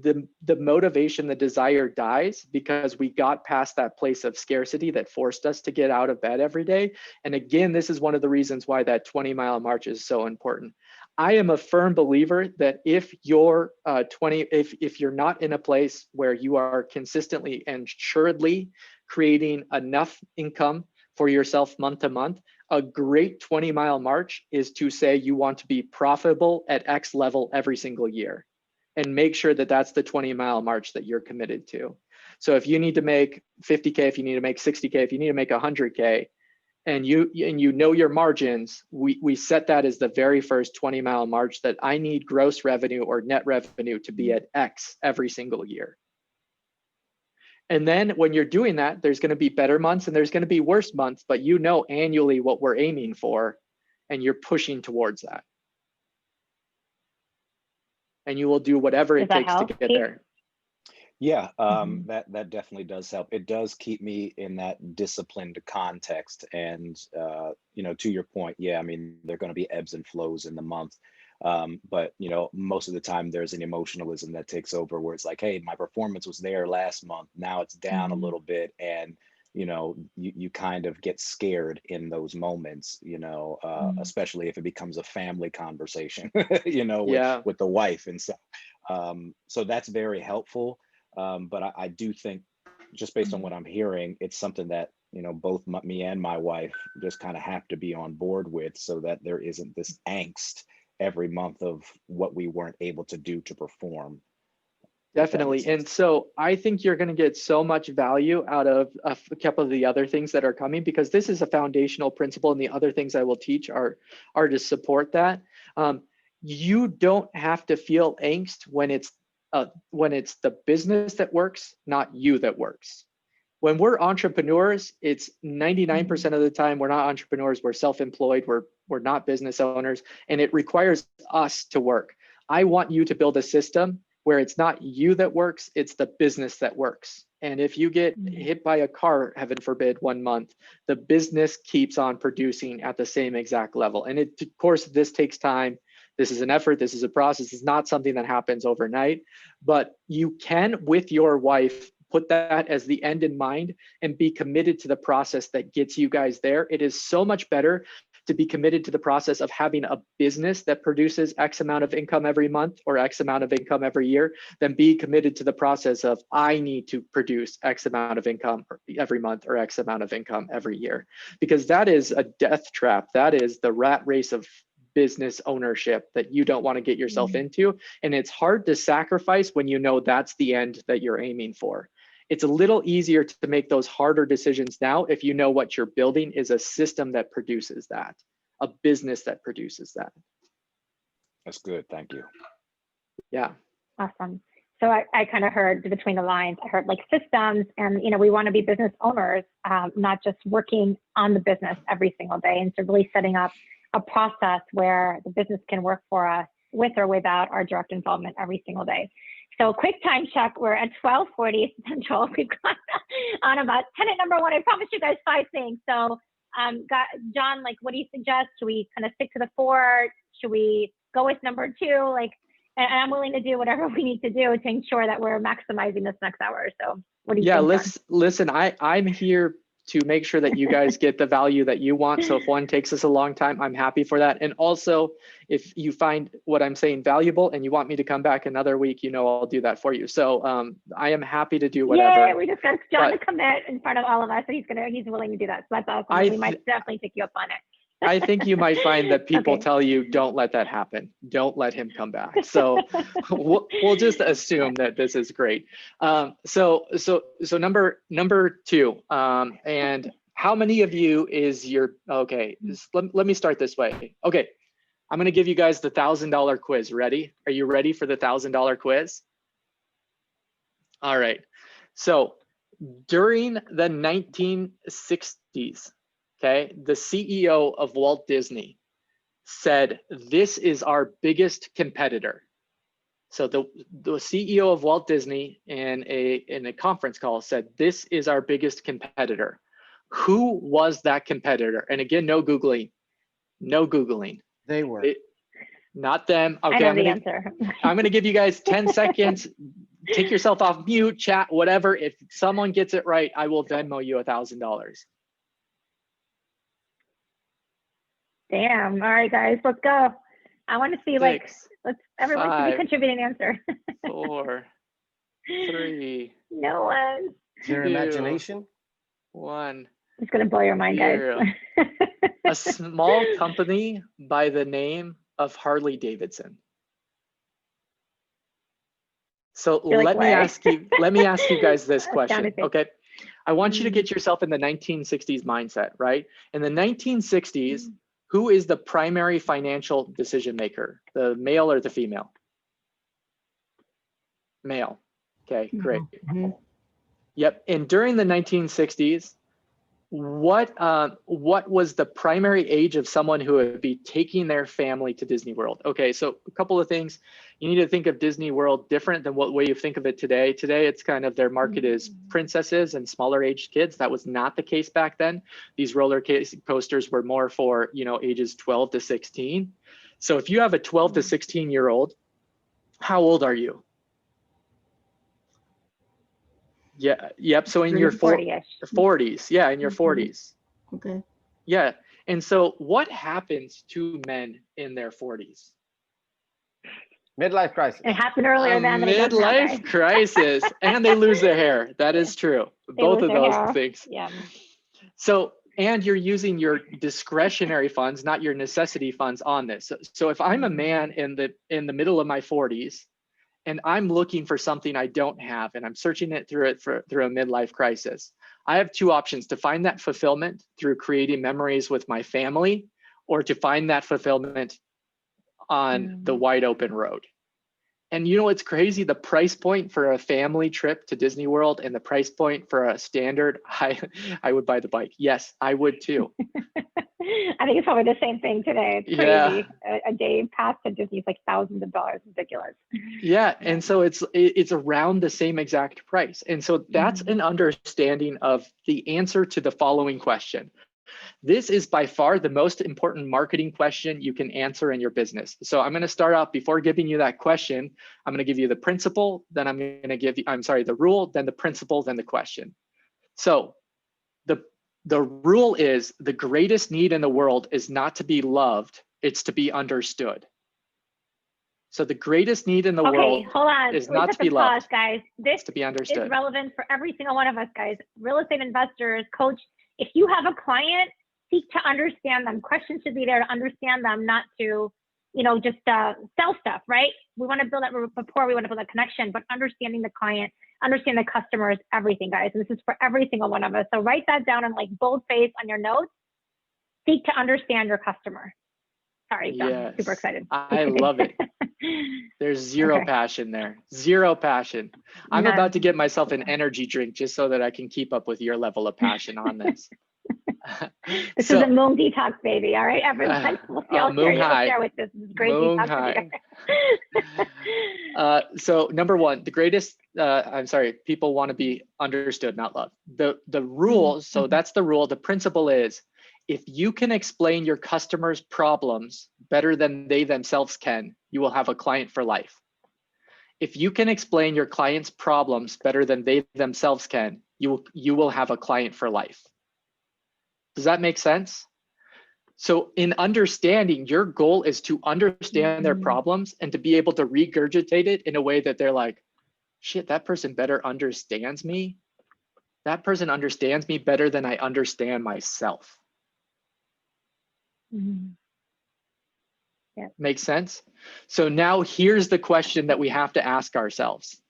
the motivation, the desire dies because we got past that place of scarcity that forced us to get out of bed every day. And again, this is one of the reasons why that 20-mile march is so important. I am a firm believer that if you're if you're not in a place where you are consistently and assuredly creating enough income for yourself month to month, a great 20-mile march is to say you want to be profitable at X level every single year, and make sure that that's the 20-mile march that you're committed to. So if you need to make 50K, if you need to make 60K, if you need to make 100K, and you know your margins, we set that as the very first 20-mile march, that I need gross revenue or net revenue to be at X every single year. And then when you're doing that, there's going to be better months and there's going to be worse months, but annually what we're aiming for, and you're pushing towards that. And you will do whatever it takes to get there. Yeah, that definitely does help. It does keep me in that disciplined context. And, to your point, yeah, I mean, there are going to be ebbs and flows in the month. But, most of the time there's an emotionalism that takes over where it's like, hey, my performance was there last month. Now it's down a little bit. And, you kind of get scared in those moments, especially if it becomes a family conversation, with the wife and stuff. So that's very helpful. But I do think, just based on what I'm hearing, it's something that, both me and my wife just kind of have to be on board with, so that there isn't this angst every month of what we weren't able to do to perform. Definitely. And so I think you're going to get so much value out of a couple of the other things that are coming, because this is a foundational principle, and the other things I will teach are to support that. You don't have to feel angst when it's the business that works, not you that works. When we're entrepreneurs, it's 99% of the time we're not entrepreneurs, we're self-employed, we're not business owners, and it requires us to work. I want you to build a system where it's not you that works, it's the business that works. And if you get hit by a car, heaven forbid, one month, the business keeps on producing at the same exact level. And of course, this takes time. This is an effort, this is a process. It's not something that happens overnight, but you can, with your wife, put that as the end in mind and be committed to the process that gets you guys there. It is so much better to be committed to the process of having a business that produces X amount of income every month or X amount of income every year than be committed to the process of I need to produce X amount of income every month or X amount of income every year, because that is a death trap. That is the rat race of business ownership that you don't want to get yourself into. And it's hard to sacrifice when you know that's the end that you're aiming for. It's a little easier to make those harder decisions now if you know what you're building is a system that produces that, a business that produces that. That's good. Thank you. Yeah. Awesome. So I kind of heard between the lines, I heard like systems, and we want to be business owners, not just working on the business every single day. And so really setting up a process where the business can work for us with or without our direct involvement every single day. So quick time check, we're at 12:40 Central. We've got on about tenant number 1. I promised you guys 5 things. So John, like, what do you suggest? Should we kind of stick to the 4? Should we go with number 2? Like, and I'm willing to do whatever we need to do to ensure that we're maximizing this next hour. So what do you think, John? Listen, I'm here to make sure that you guys get the value that you want. So if one takes us a long time, I'm happy for that. And also, if you find what I'm saying valuable and you want me to come back another week, you know, I'll do that for you. So I am happy to do whatever. Yeah, we just got John to commit in front of all of us. So he's willing to do that. So that's awesome. We might definitely take you up on it. I think you might find that people tell you, don't let that happen. Don't let him come back. So we'll just assume that this is great. So number two, and how many of you is your, okay, let me start this way. Okay, I'm gonna give you guys the $1,000 quiz. Ready? Are you ready for the $1,000 quiz? All right, so during the 1960s, okay, the CEO of Walt Disney said, this is our biggest competitor. So the CEO of Walt Disney in a conference call said, this is our biggest competitor. Who was that competitor? And again, no Googling, no Googling. They were. Not them. Okay, I know the answer. I'm gonna give you guys 10 seconds. Take yourself off mute, chat, whatever. If someone gets it right, I will Venmo you $1,000. Damn. All right, guys, let's go. I want to see, like, everyone should be 5, contributing an answer. 4, 3. No one. Is there 2, imagination? 1. It's going to blow your mind, guys. A small company by the name of Harley Davidson. So let me ask you guys this question. Okay. I want you to get yourself in the 1960s mindset, right? In the 1960s, who is the primary financial decision maker? The male or the female? Male. Okay, great. Yep. And during the 1960s, what was the primary age of someone who would be taking their family to Disney World? Okay, so a couple of things. You need to think of Disney World different than what way you think of it today. Today, it's kind of their market is princesses and smaller aged kids. That was not the case back then. These roller coasters were more for, you know, ages 12 to 16. So if you have a 12 to 16-year-old, how old are you? Yeah. Yep. So in your 40s. Yeah, in your 40s. Okay. Yeah. And so what happens to men in their 40s? Midlife crisis. It happened earlier than midlife crisis, and they lose their hair. That is true. Both of those things. Yeah. So, and you're using your discretionary funds, not your necessity funds on this. So if I'm a man in the middle of my 40s, and I'm looking for something I don't have, and I'm searching it through a midlife crisis, I have two options: to find that fulfillment through creating memories with my family, or to find that fulfillment on the wide open road. And you know what's crazy? The price point for a family trip to Disney World and the price point for a standard, I would buy the bike. Yes, I would too. I think it's probably the same thing today. It's crazy. Yeah. A day pass to Disney is like thousands of dollars. Ridiculous. Yeah, and so it's around the same exact price. And so that's an understanding of the answer to the following question. This is by far the most important marketing question you can answer in your business. So I'm going to start off, before giving you that question, I'm going to give you the principle, then I'm going to give you, the rule, then the principle, then the question. So the rule is, the greatest need in the world is not to be loved, it's to be understood. So the greatest need in the world is not to be loved, guys. This to be understood. Is relevant for every single one of us, guys. Real estate investors, coach. If you have a client, seek to understand them. Questions should be there to understand them, not to, just sell stuff, right? We want to build that rapport. We want to build that connection, but understanding the client, understand the customer is everything, guys. And this is for every single one of us. So write that down in like boldface on your notes. Seek to understand your customer. Sorry, John. Yes. Super excited. I love it. There's zero passion there. Zero passion. I'm about to get myself an energy drink just so that I can keep up with your level of passion on this. This is a moon detox, baby. All right, everyone. We'll see. I'll share with this. This is great detox. So number one, the greatest, people want to be understood, not loved. The rule, so that's the rule. The principle is, if you can explain your customers' problems better than they themselves can, you will have a client for life. If you can explain your client's problems better than they themselves can, you will have a client for life. Does that make sense? So in understanding, your goal is to understand their problems and to be able to regurgitate it in a way that they're like, shit, that person better understands me. That person understands me better than I understand myself. Yeah. Makes sense? So now here's the question that we have to ask ourselves.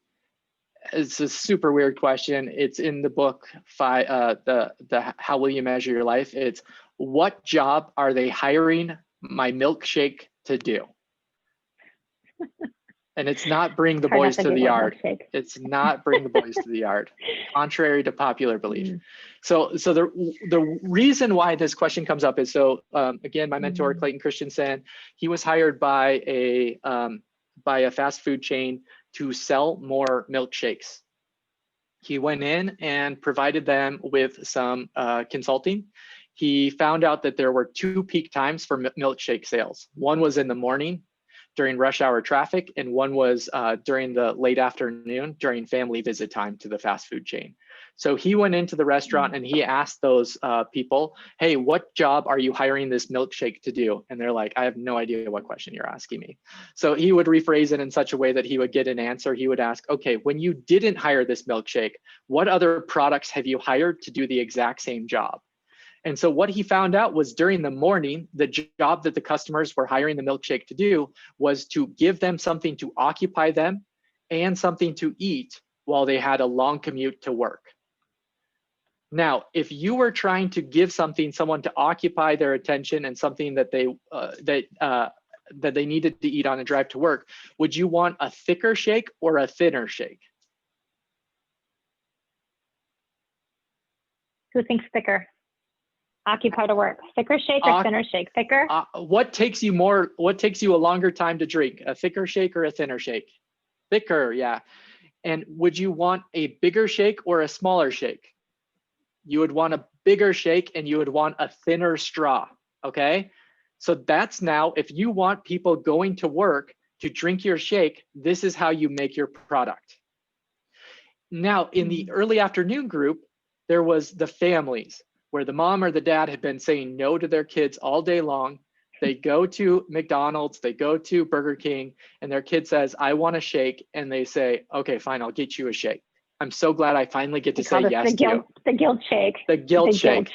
It's a super weird question. It's in the book, the How Will You Measure Your Life? It's, what job are they hiring my milkshake to do? And it's not bring the boys to the yard. It's not bring the boys to the yard, contrary to popular belief. So the reason why this question comes up is, so again, my mentor, Clayton Christensen, he was hired by a fast food chain to sell more milkshakes. He went in and provided them with some consulting. He found out that there were 2 peak times for milkshake sales. One was in the morning during rush hour traffic, and one was during the late afternoon during family visit time to the fast food chain. So he went into the restaurant and he asked those people, hey, what job are you hiring this milkshake to do? And they're like, I have no idea what question you're asking me. So he would rephrase it in such a way that he would get an answer. He would ask, okay, when you didn't hire this milkshake, what other products have you hired to do the exact same job? And so what he found out was, during the morning, the job that the customers were hiring the milkshake to do was to give them something to occupy them and something to eat while they had a long commute to work. Now, if you were trying to give someone to occupy their attention and something that they needed to eat on a drive to work, would you want a thicker shake or a thinner shake? Who thinks thicker? Occupy to work. Thicker shake or thinner shake? Thicker? What takes you a longer time to drink? A thicker shake or a thinner shake? Thicker, yeah. And would you want a bigger shake or a smaller shake? You would want a bigger shake and you would want a thinner straw, okay? So that's now, if you want people going to work to drink your shake, this is how you make your product. Now, in the early afternoon group, there was the families, where the mom or the dad had been saying no to their kids all day long. They go to McDonald's, they go to Burger King, and their kid says, I want a shake. And they say, okay, fine, I'll get you a shake. I'm so glad I finally get to say yes to you. The guilt shake. The guilt shake.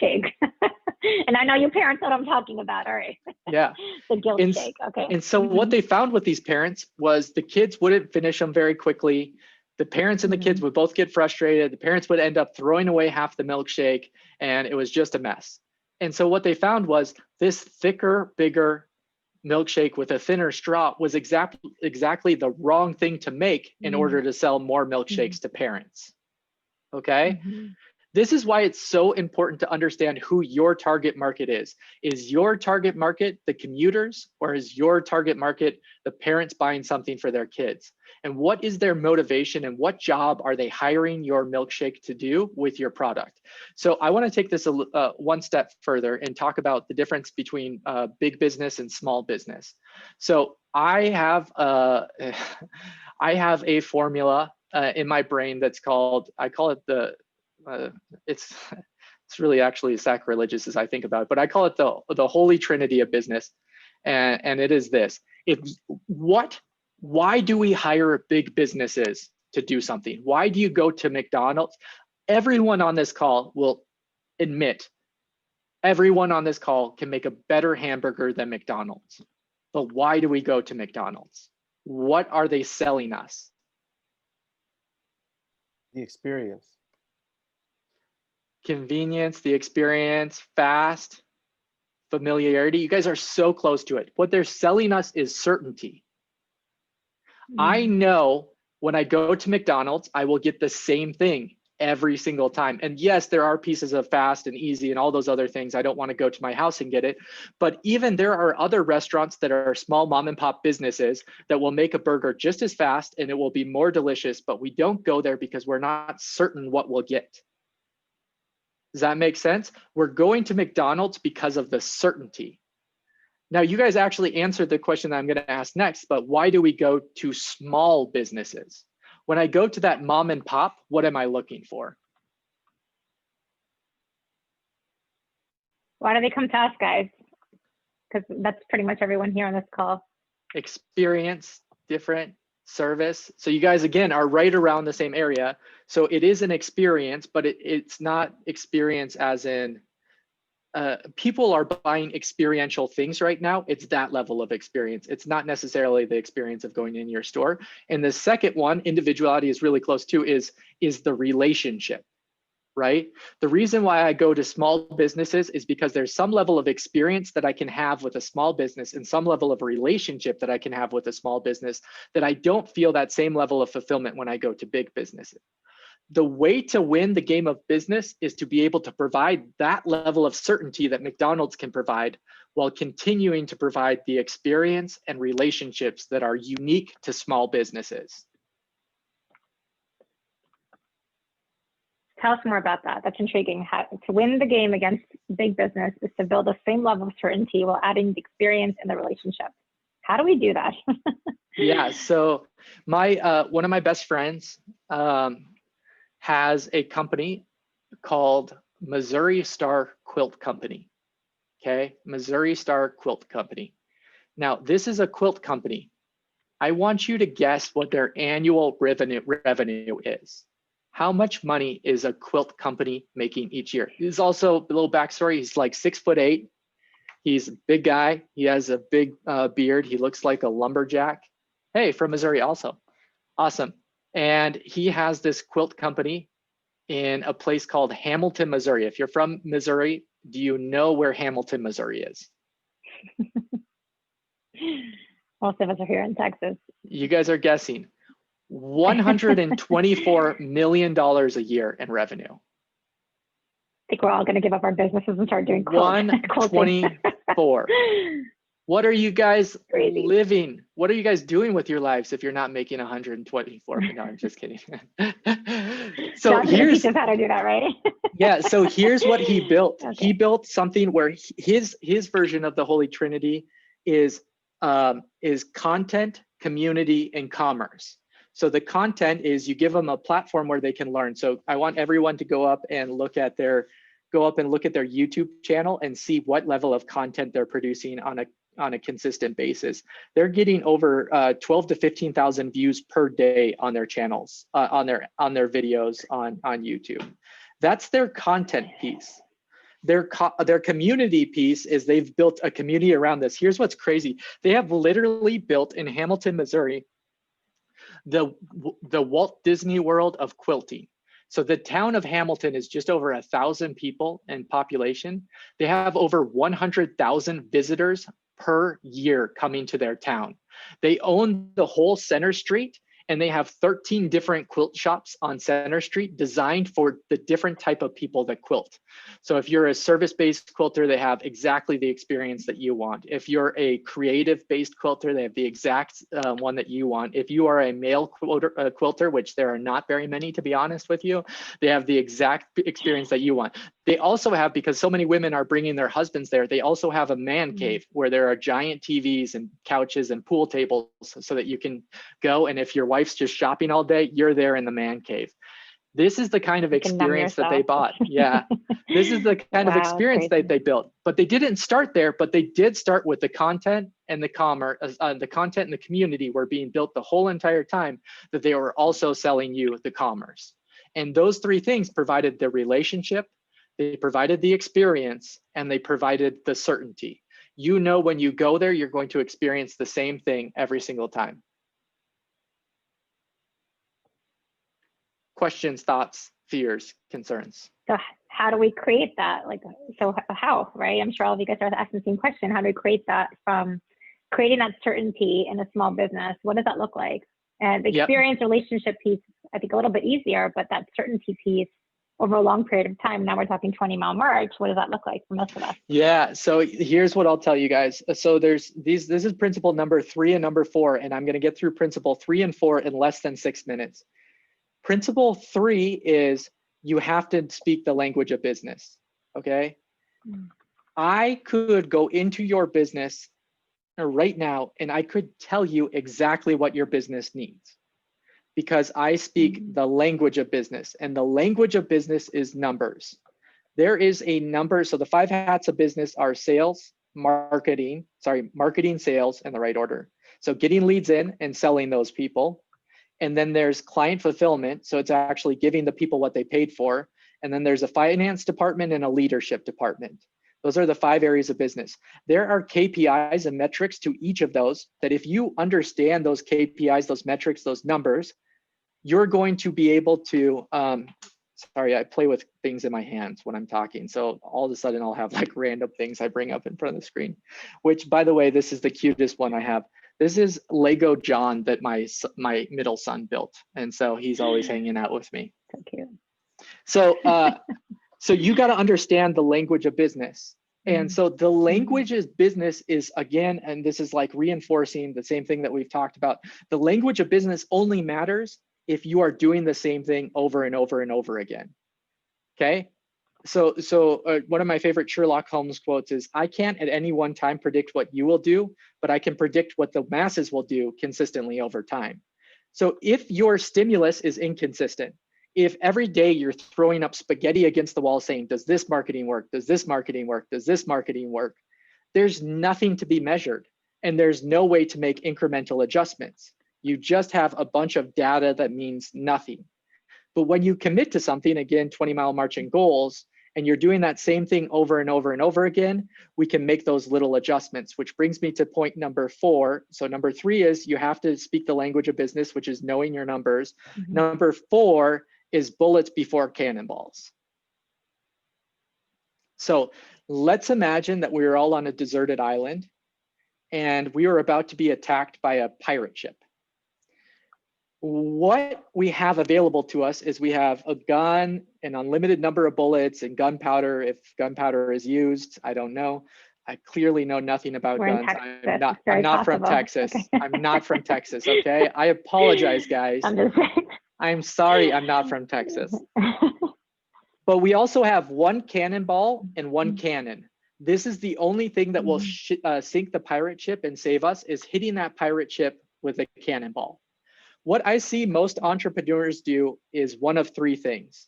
And I know you parents know what I'm talking about. All right. Yeah. The guilt shake. Okay. And so what they found with these parents was the kids wouldn't finish them very quickly. The parents and the kids would both get frustrated. The parents would end up throwing away half the milkshake, and it was just a mess. And so what they found was this thicker, bigger milkshake with a thinner straw was exactly the wrong thing to make in order to sell more milkshakes to parents. Okay? This is why it's so important to understand who your target market is. Is your target market the commuters, or is your target market the parents buying something for their kids? And what is their motivation, and what job are they hiring your milkshake to do with your product? So I want to take this one step further and talk about the difference between big business and small business. So I have a formula in my brain that's called, I call it the, it's really actually sacrilegious as I think about it, but I call it the holy trinity of business. And it is this: why do we hire big businesses to do something? Why do you go to McDonald's? Everyone on this call will admit, everyone on this call can make a better hamburger than McDonald's. But why do we go to McDonald's? What are they selling us? The experience. Convenience, the experience, fast, familiarity. You guys are so close to it. What they're selling us is certainty. I know when I go to McDonald's, I will get the same thing every single time. And yes, there are pieces of fast and easy and all those other things. I don't want to go to my house and get it. But even there are other restaurants that are small mom and pop businesses that will make a burger just as fast and it will be more delicious, but we don't go there because we're not certain what we'll get. Does that make sense? We're going to McDonald's because of the certainty. Now, you guys actually answered the question that I'm going to ask next, but why do we go to small businesses? When I go to that mom and pop, what am I looking for? Why do they come to us, guys? Because that's pretty much everyone here on this call. Experience, different service. So you guys, again, are right around the same area. So it is an experience, but it's not experience as in, people are buying experiential things right now. It's that level of experience. It's not necessarily the experience of going in your store. And the second one, individuality is really close to, is the relationship, right? The reason why I go to small businesses is because there's some level of experience that I can have with a small business and some level of relationship that I can have with a small business that I don't feel that same level of fulfillment when I go to big businesses. The way to win the game of business is to be able to provide that level of certainty that McDonald's can provide while continuing to provide the experience and relationships that are unique to small businesses. Tell us more about that. That's intriguing. How to win the game against big business is to build the same level of certainty while adding the experience and the relationship. How do we do that? Yeah, so my one of my best friends has a company called Missouri Star Quilt Company. Okay, Missouri Star Quilt Company. Now, this is a quilt company. I want you to guess what their annual revenue is. How much money is a quilt company making each year? There's also a little backstory. He's like 6'8". He's a big guy. He has a big beard. He looks like a lumberjack. Hey, from Missouri also. Awesome. And he has this quilt company in a place called Hamilton, Missouri. If you're from Missouri, do you know where Hamilton, Missouri is? Most of us are here in Texas. You guys are guessing. $124 million a year in revenue. I think we're all going to give up our businesses and start doing quilting. 124. What are you guys Crazy. living? What are you guys doing with your lives if you're not making 124? No, I'm just kidding. So John's here's teach us how to do that, right? yeah. So here's what he built. Okay. He built something where his version of the Holy Trinity is content, community, and commerce. So the content is you give them a platform where they can learn. So I want everyone to go up and look at their YouTube channel and see what level of content they're producing on a consistent basis. They're getting over 12 to 15,000 views per day on their channels, on their videos on YouTube. That's their content piece. Their community piece is they've built a community around this. Here's what's crazy. They have literally built in Hamilton, Missouri, the Walt Disney World of quilting. So the town of Hamilton is just over 1,000 people in population. They have over 100,000 visitors per year coming to their town. They own the whole Center Street, and they have 13 different quilt shops on Center Street designed for the different type of people that quilt. So if you're a service-based quilter, they have exactly the experience that you want. If you're a creative-based quilter, they have the exact one that you want. If you are a male quilter, which there are not very many, to be honest with you, they have the exact experience that you want. They also have, because so many women are bringing their husbands there, they also have a man cave where there are giant TVs and couches and pool tables so that you can go, and if your wife's just shopping all day, you're there in the man cave. This is the kind of experience that they bought. Yeah, this is the kind of experience that they built. But they didn't start there, but they did start with the content and the commerce, the content and the community were being built the whole entire time that they were also selling you the commerce. And those three things provided the relationship, they provided the experience, and they provided the certainty. You know, when you go there, you're going to experience the same thing every single time. Questions, thoughts, fears, concerns? So how do we create that? Like, so how, right? I'm sure all of you guys are asking the same question. How do we create that from creating that certainty in a small business? What does that look like? And the experience relationship piece, I think a little bit easier, but that certainty piece over a long period of time, now we're talking 20-mile march, what does that look like for most of us? Yeah, so here's what I'll tell you guys. So there's this is principle number 3 and number 4, and I'm gonna get through principle 3 and 4 in less than 6 minutes. Principle 3 is you have to speak the language of business, okay? I could go into your business right now, and I could tell you exactly what your business needs, because I speak the language of business, and the language of business is numbers. There is a number. So the 5 hats of business are sales, marketing, sales in the right order. So getting leads in and selling those people. And then there's client fulfillment. So it's actually giving the people what they paid for. And then there's a finance department and a leadership department. Those are the 5 areas of business. There are KPIs and metrics to each of those that if you understand those KPIs, those metrics, those numbers, you're going to be able to, sorry, I play with things in my hands when I'm talking. So all of a sudden I'll have like random things I bring up in front of the screen, which by the way, this is the cutest one I have. This is Lego John that my middle son built. And so he's always hanging out with me. So cute. So, so you got to understand the language of business. And so the language of business is, again, and this is like reinforcing the same thing that we've talked about. The language of business only matters if you are doing the same thing over and over and over again. Okay. So one of my favorite Sherlock Holmes quotes is, I can't at any one time predict what you will do, but I can predict what the masses will do consistently over time. So if your stimulus is inconsistent, if every day you're throwing up spaghetti against the wall saying, does this marketing work? Does this marketing work? Does this marketing work? There's nothing to be measured, and there's no way to make incremental adjustments. You just have a bunch of data that means nothing. But when you commit to something, again, 20-mile marching goals, and you're doing that same thing over and over and over again, we can make those little adjustments, which brings me to point number 4. So number 3 is you have to speak the language of business, which is knowing your numbers. Number 4 is bullets before cannonballs. So let's imagine that we were all on a deserted island and we were about to be attacked by a pirate ship. What we have available to us is we have a gun, an unlimited number of bullets, and gunpowder. If gunpowder is used, I don't know. I clearly know nothing about guns. I'm not from Texas. Okay. I'm not from Texas, okay? I apologize, guys. I'm just saying. I'm sorry, I'm not from Texas. But we also have 1 cannonball and 1 cannon. This is the only thing that will sink the pirate ship and save us, is hitting that pirate ship with a cannonball. What I see most entrepreneurs do is one of 3 things.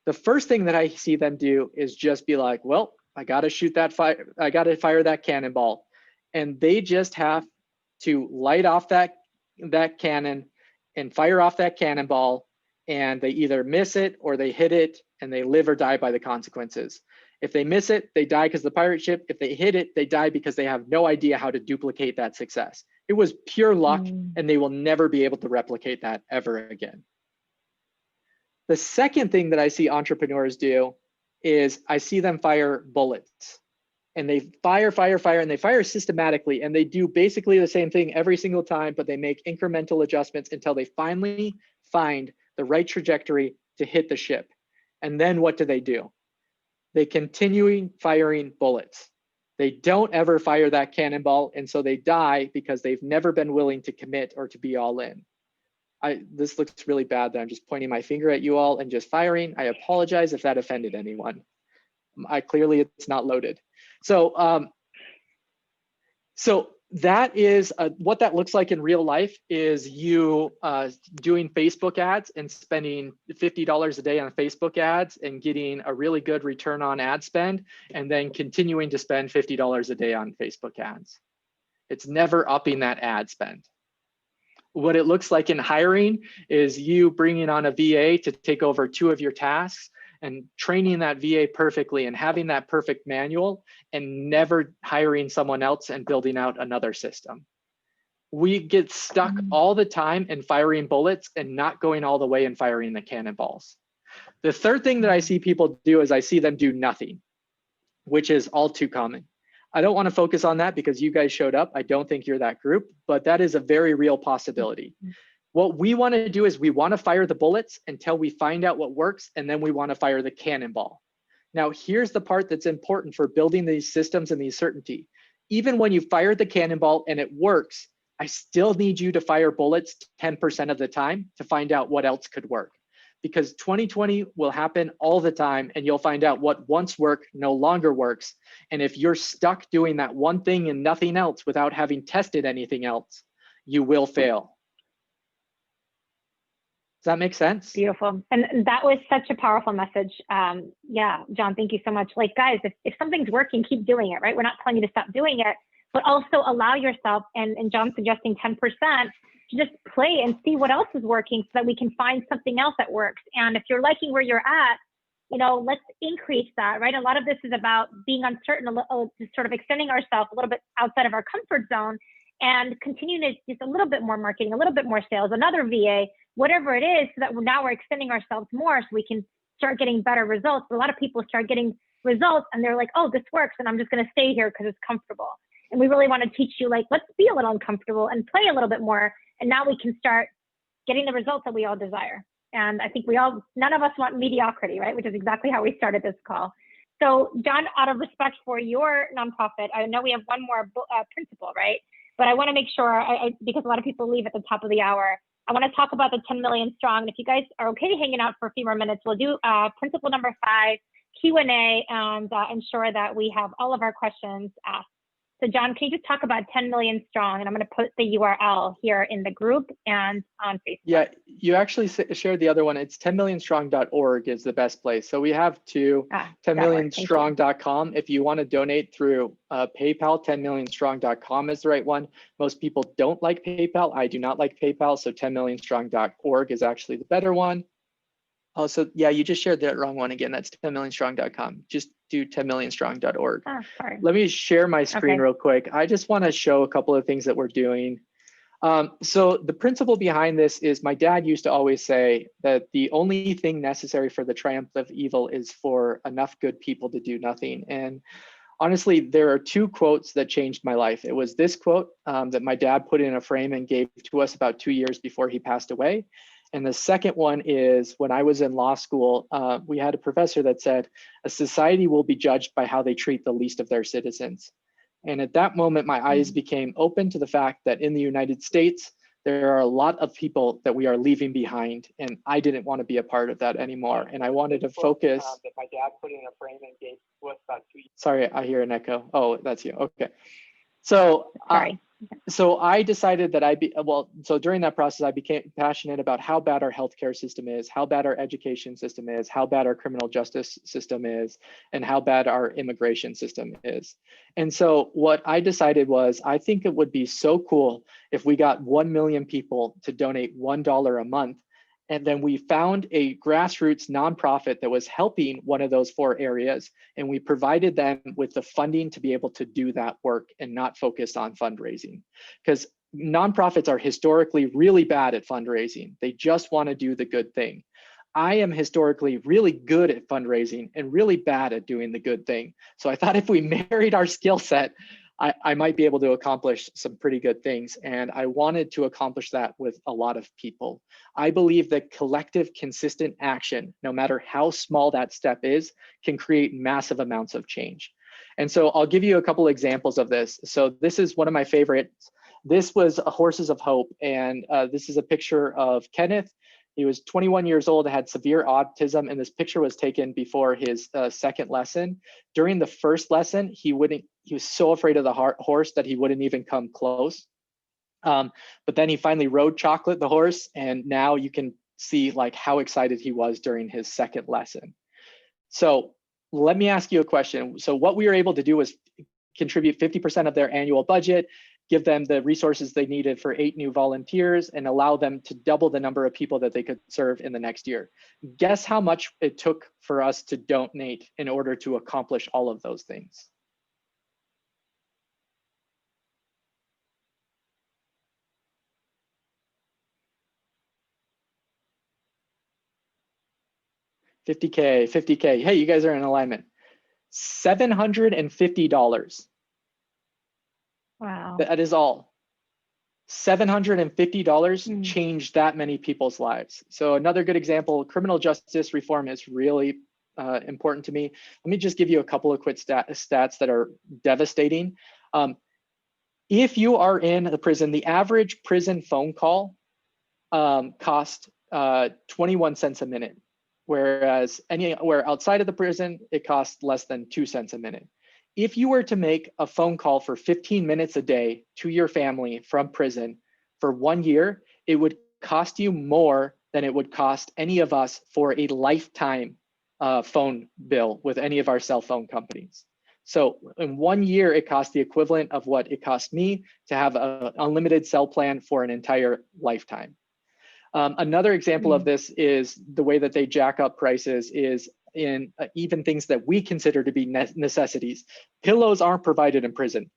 The first thing that I see them do is just be like, well, I got to shoot that fire. I got to fire that cannonball. And they just have to light off that cannon and fire off that cannonball, and they either miss it or they hit it, and they live or die by the consequences. If they miss it, they die because of the pirate ship. If they hit it, they die because they have no idea how to duplicate that success. It was pure luck, and they will never be able to replicate that ever again. The second thing that I see entrepreneurs do is I see them fire bullets. And they fire, and they fire systematically, and they do basically the same thing every single time, but they make incremental adjustments until they finally find the right trajectory to hit the ship. And then what do? They continue firing bullets. They don't ever fire that cannonball, and so they die because they've never been willing to commit or to be all in. This looks really bad that I'm just pointing my finger at you all and just firing. I apologize if that offended anyone. Clearly it's not loaded. So, so that is what that looks like in real life is you doing Facebook ads and spending $50 a day on Facebook ads and getting a really good return on ad spend, and then continuing to spend $50 a day on Facebook ads. It's never upping that ad spend. What it looks like in hiring is you bringing on a VA to take over 2 of your tasks and training that VA perfectly and having that perfect manual, and never hiring someone else and building out another system. We get stuck all the time in firing bullets and not going all the way and firing the cannonballs. The third thing that I see people do is I see them do nothing, which is all too common. I don't want to focus on that because you guys showed up. I don't think you're that group, but that is a very real possibility. What we want to do is we want to fire the bullets until we find out what works, and then we want to fire the cannonball. Now, here's the part that's important for building these systems and these certainty. Even when you fire the cannonball and it works, I still need you to fire bullets 10% of the time to find out what else could work. because 2020 will happen all the time, and you'll find out what once worked no longer works. And if you're stuck doing that one thing and nothing else without having tested anything else, you will fail. Does that make sense? Beautiful. And that was such a powerful message. Yeah, John, thank you so much. Like, guys, if something's working, keep doing it, right? We're not telling you to stop doing it, but also allow yourself, and John's suggesting 10%, to just play and see what else is working so that we can find something else that works. And if you're liking where you're at, let's increase that, right? A lot of this is about being uncertain, just sort of extending ourselves a little bit outside of our comfort zone and continuing to just a little bit more marketing, a little bit more sales, another VA, whatever it is, so that now we're extending ourselves more so we can start getting better results. A lot of people start getting results and they're like, oh, this works, and I'm just going to stay here because it's comfortable. And we really want to teach you, like, let's be a little uncomfortable and play a little bit more. And now we can start getting the results that we all desire. And I think none of us want mediocrity, right? Which is exactly how we started this call. So John, out of respect for your nonprofit, I know we have one more principle, right? But I want to make sure, because a lot of people leave at the top of the hour, I want to talk about the 10 million strong. And if you guys are okay hanging out for a few more minutes, we'll do principle number 5, Q&A, and ensure that we have all of our questions asked. So John, can you just talk about 10 million strong? And I'm going to put the URL here in the group and on Facebook. Yeah, you actually shared the other one. It's 10millionstrong.org is the best place. So we have two, 10millionstrong.com. If you want to donate through PayPal, 10millionstrong.com is the right one. Most people don't like PayPal. I do not like PayPal. So 10millionstrong.org is actually the better one. Oh, so yeah, you just shared that wrong one again. That's 10millionstrong.com. Just do 10millionstrong.org. Oh, sorry. Let me share my screen real quick. I just want to show a couple of things that we're doing. So the principle behind this is my dad used to always say that the only thing necessary for the triumph of evil is for enough good people to do nothing. And honestly, there are 2 quotes that changed my life. It was this quote that my dad put in a frame and gave to us about 2 years before he passed away. And the second one is when I was in law school, we had a professor that said, a society will be judged by how they treat the least of their citizens. And at that moment, my eyes became open to the fact that in the United States, there are a lot of people that we are leaving behind. And I didn't want to be a part of that anymore. And I wanted to focus. That my dad put in a frame and gave to us about 2 years. Sorry, I hear an echo. Oh, that's you. Okay. So, so I decided that so during that process, I became passionate about how bad our healthcare system is, how bad our education system is, how bad our criminal justice system is, and how bad our immigration system is. And so what I decided was, I think it would be so cool if we got 1 million people to donate $1 a month. And then we found a grassroots nonprofit that was helping one of those 4 areas. And we provided them with the funding to be able to do that work and not focus on fundraising. Because nonprofits are historically really bad at fundraising. They just want to do the good thing. I am historically really good at fundraising and really bad at doing the good thing. So I thought if we married our skill set, I might be able to accomplish some pretty good things. And I wanted to accomplish that with a lot of people. I believe that collective, consistent action, no matter how small that step is, can create massive amounts of change. And so I'll give you a couple examples of this. So this is one of my favorites. This was Horses of Hope. And this is a picture of Kenneth. He was 21 years old, had severe autism, and this picture was taken before his second lesson. During the first lesson, he was so afraid of the horse that he wouldn't even come close. But then he finally rode Chocolate, the horse, and now you can see like how excited he was during his second lesson. So let me ask you a question. So what we were able to do was contribute 50% of their annual budget, give them the resources they needed for 8 new volunteers, and allow them to double the number of people that they could serve in the next year. Guess how much it took for us to donate in order to accomplish all of those things? $50K. Hey, you guys are in alignment. $750. Wow. That is all. $750 changed that many people's lives. So another good example, criminal justice reform is really important to me. Let me just give you a couple of quick stats that are devastating. If you are in the prison, the average prison phone call cost 21 cents a minute, whereas anywhere outside of the prison, it costs less than 2 cents a minute. If you were to make a phone call for 15 minutes a day to your family from prison for 1 year, it would cost you more than it would cost any of us for a lifetime phone bill with any of our cell phone companies. So in 1 year, it costs the equivalent of what it cost me to have an unlimited cell plan for an entire lifetime. Another example of this is the way that they jack up prices is in even things that we consider to be necessities. Pillows aren't provided in prison.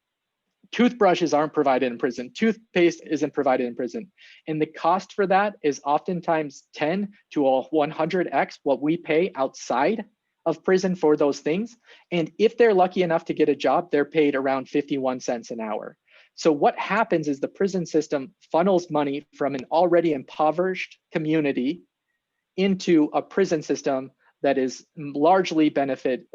Toothbrushes aren't provided in prison. Toothpaste isn't provided in prison. And the cost for that is oftentimes 10 to 100x what we pay outside of prison for those things. And if they're lucky enough to get a job, they're paid around 51 cents an hour. So what happens is the prison system funnels money from an already impoverished community into a prison system that is largely benefits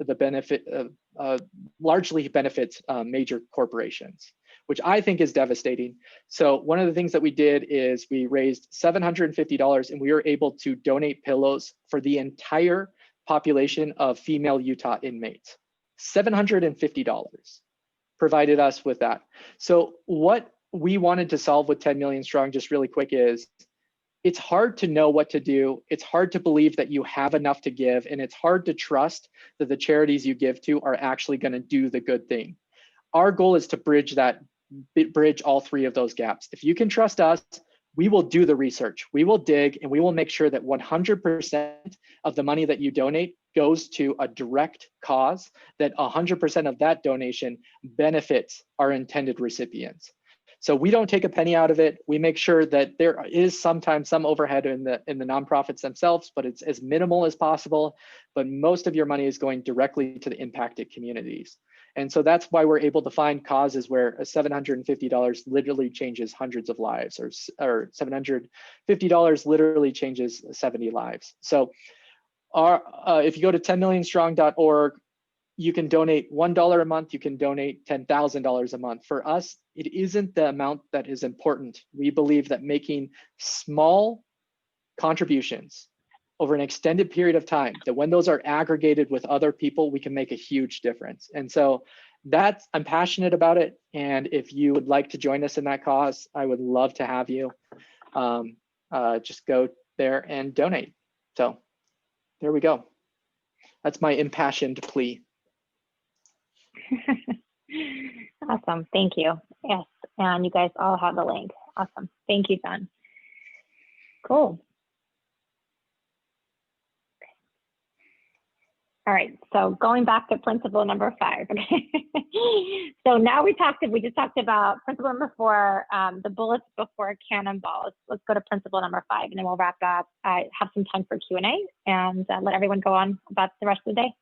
major corporations, which I think is devastating. So one of the things that we did is we raised $750 and we were able to donate pillows for the entire population of female Utah inmates. $750 provided us with that. So what we wanted to solve with 10 Million Strong, just really quick, is it's hard to know what to do. It's hard to believe that you have enough to give, and it's hard to trust that the charities you give to are actually going to do the good thing. Our goal is to bridge all three of those gaps. If you can trust us, we will do the research, we will dig, and we will make sure that 100% of the money that you donate goes to a direct cause, that 100% of that donation benefits our intended recipients. So we don't take a penny out of it. We make sure that there is sometimes some overhead in the nonprofits themselves, but it's as minimal as possible. But most of your money is going directly to the impacted communities. And so that's why we're able to find causes where $750 literally changes hundreds of lives, or $750 literally changes 70 lives. So if you go to 10millionstrong.org, you can donate $1 a month, you can donate $10,000 a month. For us, it isn't the amount that is important. We believe that making small contributions over an extended period of time, that when those are aggregated with other people, we can make a huge difference. And so I'm passionate about it. And if you would like to join us in that cause, I would love to have you. Just go there and donate. So there we go. That's my impassioned plea. Awesome. Thank you. Yes. And you guys all have the link. Awesome. Thank you, John. Cool. All right. So going back to principle number 5. Okay. So now we just talked about principle number 4, the bullets before cannonballs. Let's go to principle number 5, and then we'll wrap up. Have some time for Q&A and let everyone go on about the rest of the day.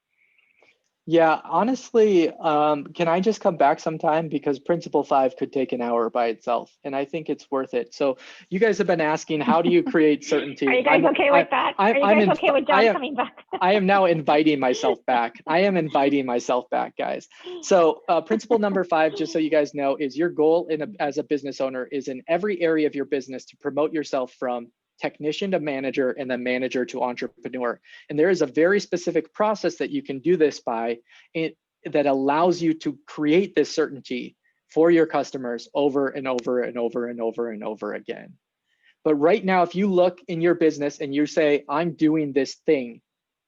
Yeah, honestly, can I just come back sometime, because principle 5 could take an hour by itself, and I think it's worth it. So you guys have been asking, how do you create certainty? Are you guys okay with that? Are you guys okay with John coming back? I am now inviting myself back. I am inviting myself back, guys. So principle number 5, just so you guys know, is your goal as a business owner is in every area of your business to promote yourself from technician to manager, and then manager to entrepreneur. And there is a very specific process that you can do this by that allows you to create this certainty for your customers over and over and over and over and over again. But right now, if you look in your business and you say, I'm doing this thing,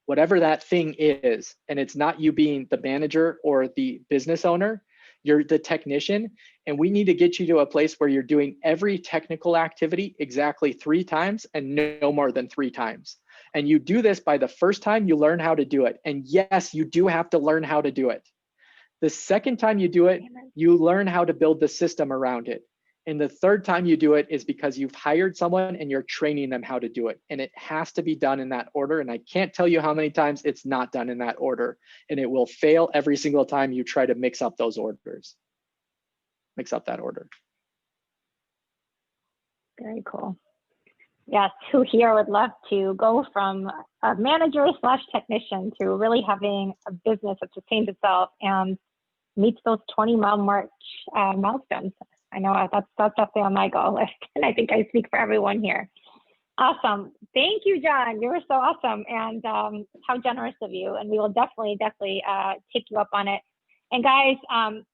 whatever that thing is, and it's not you being the manager or the business owner, you're the technician, and we need to get you to a place where you're doing every technical activity exactly 3 times and no more than 3 times. And you do this by the first time you learn how to do it. And yes, you do have to learn how to do it. The second time you do it, you learn how to build the system around it. And the third time you do it is because you've hired someone and you're training them how to do it. And it has to be done in that order. And I can't tell you how many times it's not done in that order. And it will fail every single time you try to mix up those orders. Mix up that order. Very cool. Yes, who here would love to go from a manager / technician to really having a business that sustains itself and meets those 20-mile march milestones. I know that's definitely on my goal list, and I think I speak for everyone here. Awesome. Thank you, John. You were so awesome, and how generous of you. And we will definitely take you up on it. And guys,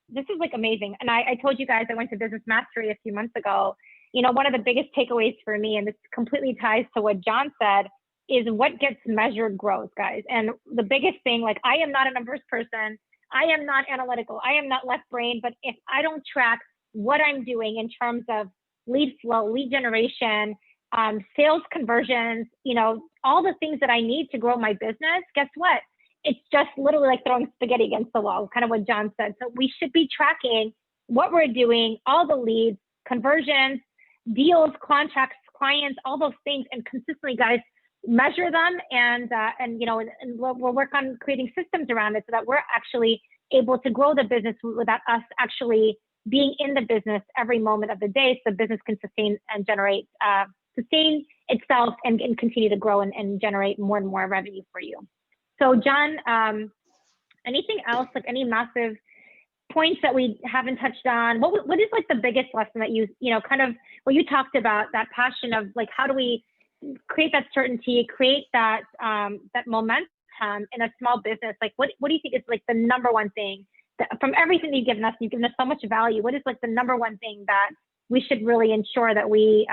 this is like amazing. And I told you guys I went to Business Mastery a few months ago. You know, one of the biggest takeaways for me, and this completely ties to what John said, is what gets measured grows, guys. And the biggest thing, like, I am not a numbers person. I am not analytical. I am not left brain. But if I don't track what I'm doing in terms of lead flow, lead generation, sales conversions, you know, all the things that I need to grow my business, guess what? It's just literally like throwing spaghetti against the wall, kind of what John said. So we should be tracking what we're doing, all the leads, conversions, deals, contracts, clients, all those things, and consistently, guys, measure them, and you know, and we'll work on creating systems around it so that we're actually able to grow the business without us actually being in the business every moment of the day, so the business can sustain and generate, sustain itself and continue to grow and generate more and more revenue for you. So John, anything else, like any massive points that we haven't touched on? What is like the biggest lesson that you know, kind of what you talked about, that passion of like, how do we create that certainty, create that, that momentum in a small business? Like, what do you think is like the number one thing that, from everything that you've given us so much value, what is like the number one thing that we should really ensure that we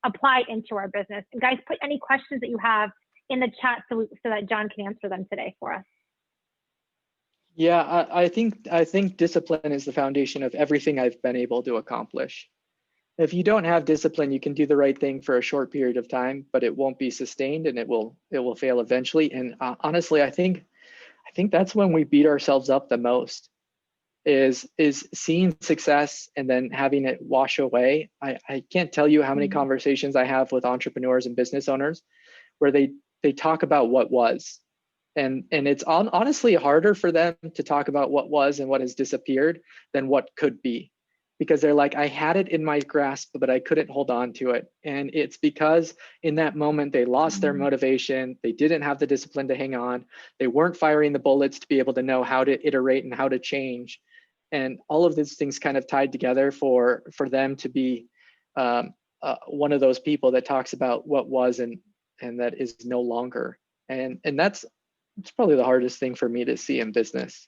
apply into our business? And guys, put any questions that you have in the chat so that John can answer them today for us. Yeah, I think discipline is the foundation of everything I've been able to accomplish. If you don't have discipline, you can do the right thing for a short period of time, but it won't be sustained, and it will fail eventually. And honestly, I think that's when we beat ourselves up the most, is seeing success and then having it wash away. I can't tell you how many conversations I have with entrepreneurs and business owners where they talk about what was. And it's honestly harder for them to talk about what was and what has disappeared than what could be, because they're like, I had it in my grasp, but I couldn't hold on to it. And it's because in that moment, they lost their motivation. They didn't have the discipline to hang on. They weren't firing the bullets to be able to know how to iterate and how to change. And all of these things kind of tied together for them to be one of those people that talks about what was and that is no longer. And it's probably the hardest thing for me to see in business.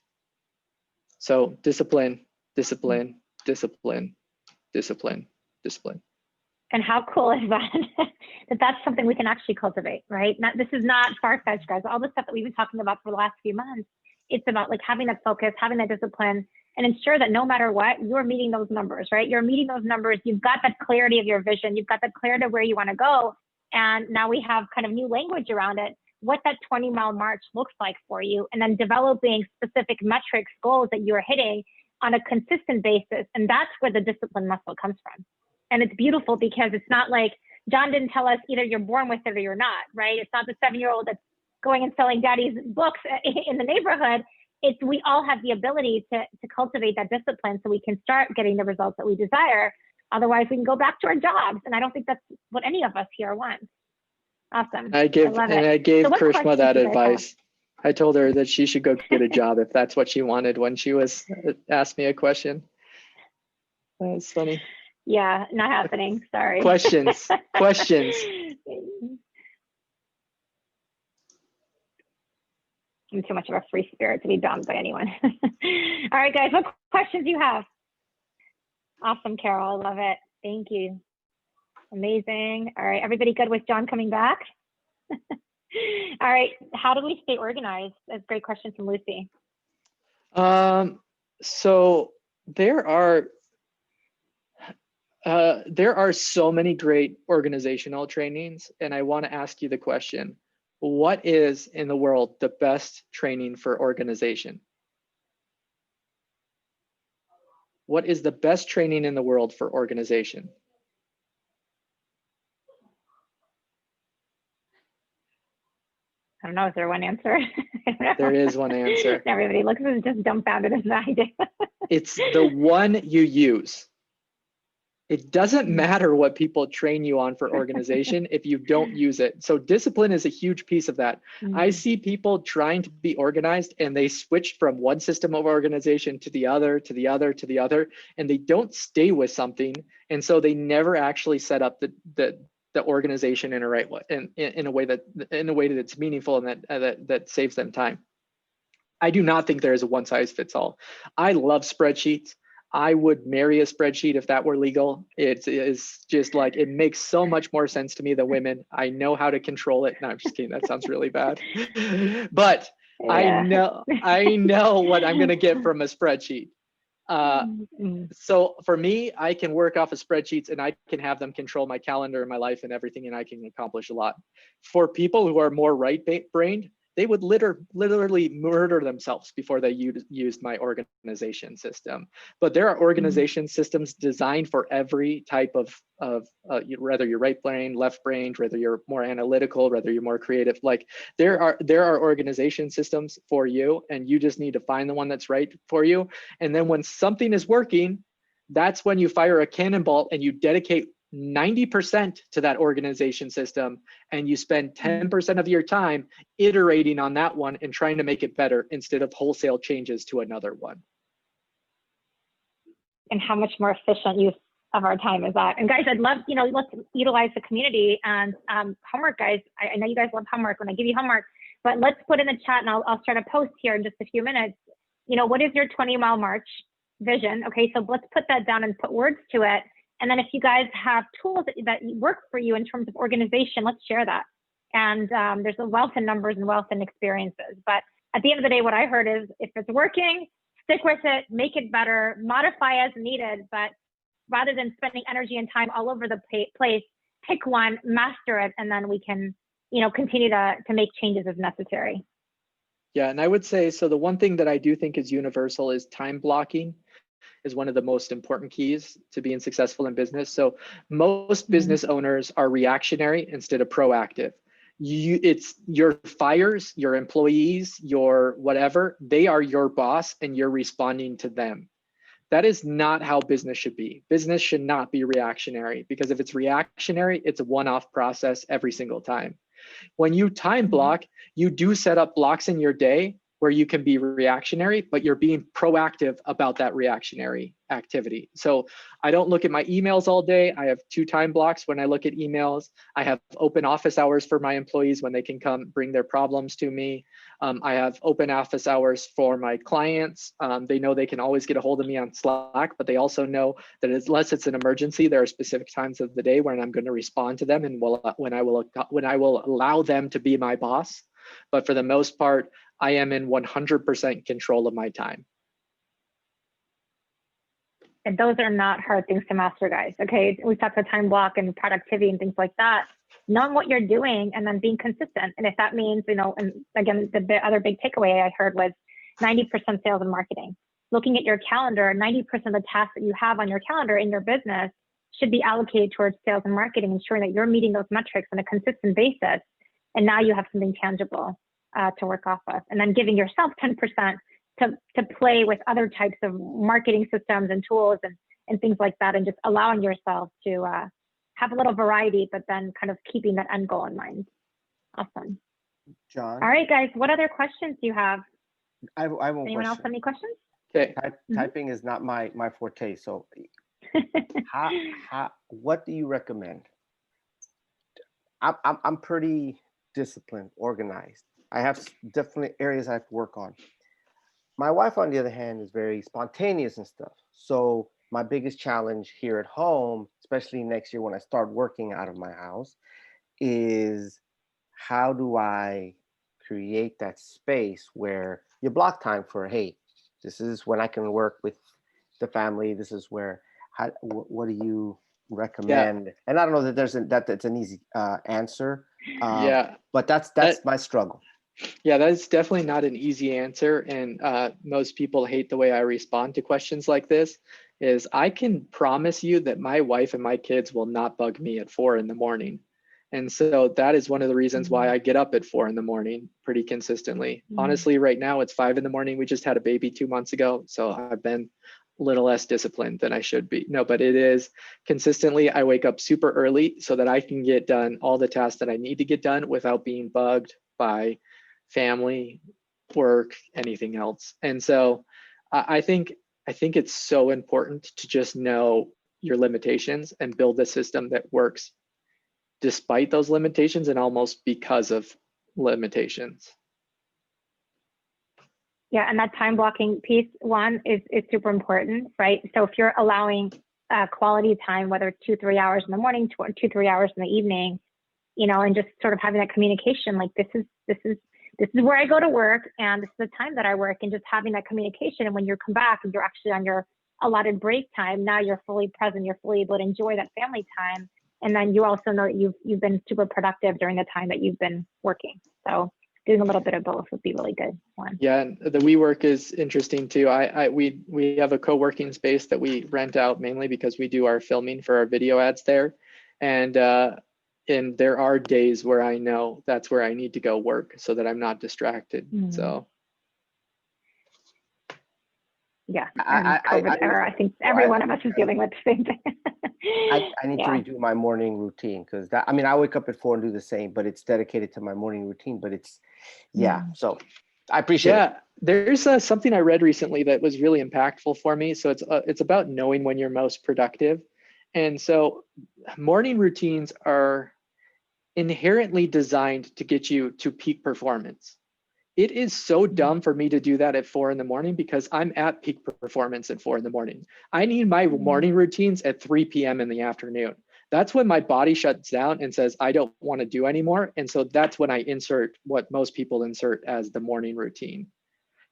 So discipline, discipline, discipline, discipline, discipline. And how cool is that? That's something we can actually cultivate, right? This is not far-fetched, guys. All the stuff that we've been talking about for the last few months, it's about like having that focus, having that discipline, and ensure that no matter what, you're meeting those numbers, right? You're meeting those numbers. You've got that clarity of your vision. You've got that clarity of where you want to go. And now we have kind of new language around it, what that 20-mile march looks like for you, and then developing specific metrics, goals that you're hitting on a consistent basis. And that's where the discipline muscle comes from. And it's beautiful because it's not like John didn't tell us either you're born with it or you're not, right? It's not the 7-year-old that's going and selling daddy's books in the neighborhood. It's we all have the ability to cultivate that discipline so we can start getting the results that we desire. Otherwise, we can go back to our jobs. And I don't think that's what any of us here want. Awesome. I gave Karishma that advice. I told her that she should go get a job if that's what she wanted when she was asked me a question. That's funny. Yeah, not happening. Sorry. Questions. Questions. I'm too much of a free spirit to be bound by anyone. All right, guys, what questions do you have? Awesome, Carol. I love it. Thank you. Amazing. All right, everybody good with John coming back? All right, how do we stay organized? That's a great question from Lucy. So there are so many great organizational trainings, and I want to ask you the question, what is in the world the best training for organization? What is the best training in the world for organization? I don't know, is there one answer? There is one answer. Everybody looks just dumbfounded as I do. It's the one you use. It doesn't matter what people train you on for organization if you don't use it. So discipline is a huge piece of that. I see people trying to be organized and they switch from one system of organization to the other, to the other, to the other, and they don't stay with something. And so they never actually set up the the organization in a right way, in a way that's meaningful and that saves them time. I do not think there is a one size fits all. I love spreadsheets. I would marry a spreadsheet if that were legal. It is just like, it makes so much more sense to me than women. I know how to control it. No, I'm just kidding. That sounds really bad. But yeah. I know what I'm going to get from a spreadsheet. So for me, I can work off of spreadsheets and I can have them control my calendar and my life and everything, and I can accomplish a lot. For people who are more right-brained, they would literally murder themselves before they used my organization system. But there are organization systems designed for every type of whether you're right brain, left brain, whether you're more analytical, whether you're more creative. Like there are organization systems for you, and you just need to find the one that's right for you. And then when something is working, that's when you fire a cannonball and you dedicate 90% to that organization system, and you spend 10% of your time iterating on that one and trying to make it better instead of wholesale changes to another one. And how much more efficient use of our time is that? And guys, I'd love, let's utilize the community and homework, guys. I know you guys love homework when I give you homework, but let's put in the chat, and I'll start a post here in just a few minutes. What is your 20-mile march vision? Okay, so let's put that down and put words to it. And then if you guys have tools that work for you in terms of organization, let's share that. And there's a wealth in numbers and wealth in experiences. But at the end of the day, what I heard is if it's working, stick with it, make it better, modify as needed. But rather than spending energy and time all over the place, pick one, master it, and then we can, continue to make changes as necessary. Yeah, and I would say, so the one thing that I do think is universal is time blocking is one of the most important keys to being successful in business. So most business owners are reactionary instead of proactive. It's your fires, your employees, your whatever, they are your boss and you're responding to them. That is not how business should be. Business should not be reactionary, because if it's reactionary, it's a one-off process every single time. When you time block, you do set up blocks in your day where you can be reactionary, but you're being proactive about that reactionary activity. So I don't look at my emails all day. I have 2 time blocks when I look at emails. I have open office hours for my employees when they can come bring their problems to me. I have open office hours for my clients. They know they can always get a hold of me on Slack, but they also know that unless it's an emergency, there are specific times of the day when I'm going to respond to them and when I will allow them to be my boss. But for the most part, I am in 100% control of my time. And those are not hard things to master, guys. Okay, we talked about time block and productivity and things like that. Knowing what you're doing and then being consistent. And if that means, and again, the other big takeaway I heard was 90% sales and marketing. Looking at your calendar, 90% of the tasks that you have on your calendar in your business should be allocated towards sales and marketing, ensuring that you're meeting those metrics on a consistent basis. And now you have something tangible to work off of, and then giving yourself 10% to play with other types of marketing systems and tools and things like that, and just allowing yourself to have a little variety, but then kind of keeping that end goal in mind. Awesome. John. All right, guys, what other questions do you have? I have one Anyone else question. have any questions? Okay. Typing is not my forte, so what do you recommend? I'm pretty disciplined, organized. I have definitely areas I have to work on. My wife, on the other hand, is very spontaneous and stuff. So my biggest challenge here at home, especially next year when I start working out of my house, is how do I create that space where you block time for, hey, this is when I can work with the family. This is where, what do you recommend? Yeah. And I don't know that that's an easy answer. But that's my struggle. Yeah, that's definitely not an easy answer. And most people hate the way I respond to questions like this. Is I can promise you that my wife and my kids will not bug me at 4 a.m. And so that is one of the reasons why I get up at 4 a.m. pretty consistently. Honestly, right now it's 5 a.m. We just had a baby 2 months ago. So I've been a little less disciplined than I should be. No, but it is consistently, I wake up super early so that I can get done all the tasks that I need to get done without being bugged by family, work, anything else. And so I think it's so important to just know your limitations and build a system that works despite those limitations and almost because of limitations. Yeah, and that time blocking piece, one, is super important, right? So if you're allowing quality time, whether it's 2-3 hours in the morning, 2-3 hours in the evening, you know, and just sort of having that communication, like this is where I go to work, and this is the time that I work, and just having that communication. And when you come back and you're actually on your allotted break time, now you're fully present, you're fully able to enjoy that family time. And then you also know that you've been super productive during the time that you've been working. So doing a little bit of both would be really good. One. Yeah, and the WeWork is interesting too. We have a co-working space that we rent out mainly because we do our filming for our video ads there, and there are days where I know that's where I need to go work so that I'm not distracted. So. Yeah, and COVID era, I think every one of us is dealing with the same thing. I need to redo my morning routine, because I mean, I wake up at 4 and do the same, but it's dedicated to my morning routine. But it's, so I appreciate it. There's something I read recently that was really impactful for me. So it's about knowing when you're most productive. And so morning routines are inherently designed to get you to peak performance. It is so dumb for me to do that at 4 in the morning because I'm at peak performance at 4 in the morning. I need my morning routines at 3 p.m. in the afternoon. That's when my body shuts down and says, I don't want to do anymore. And so that's when I insert what most people insert as the morning routine.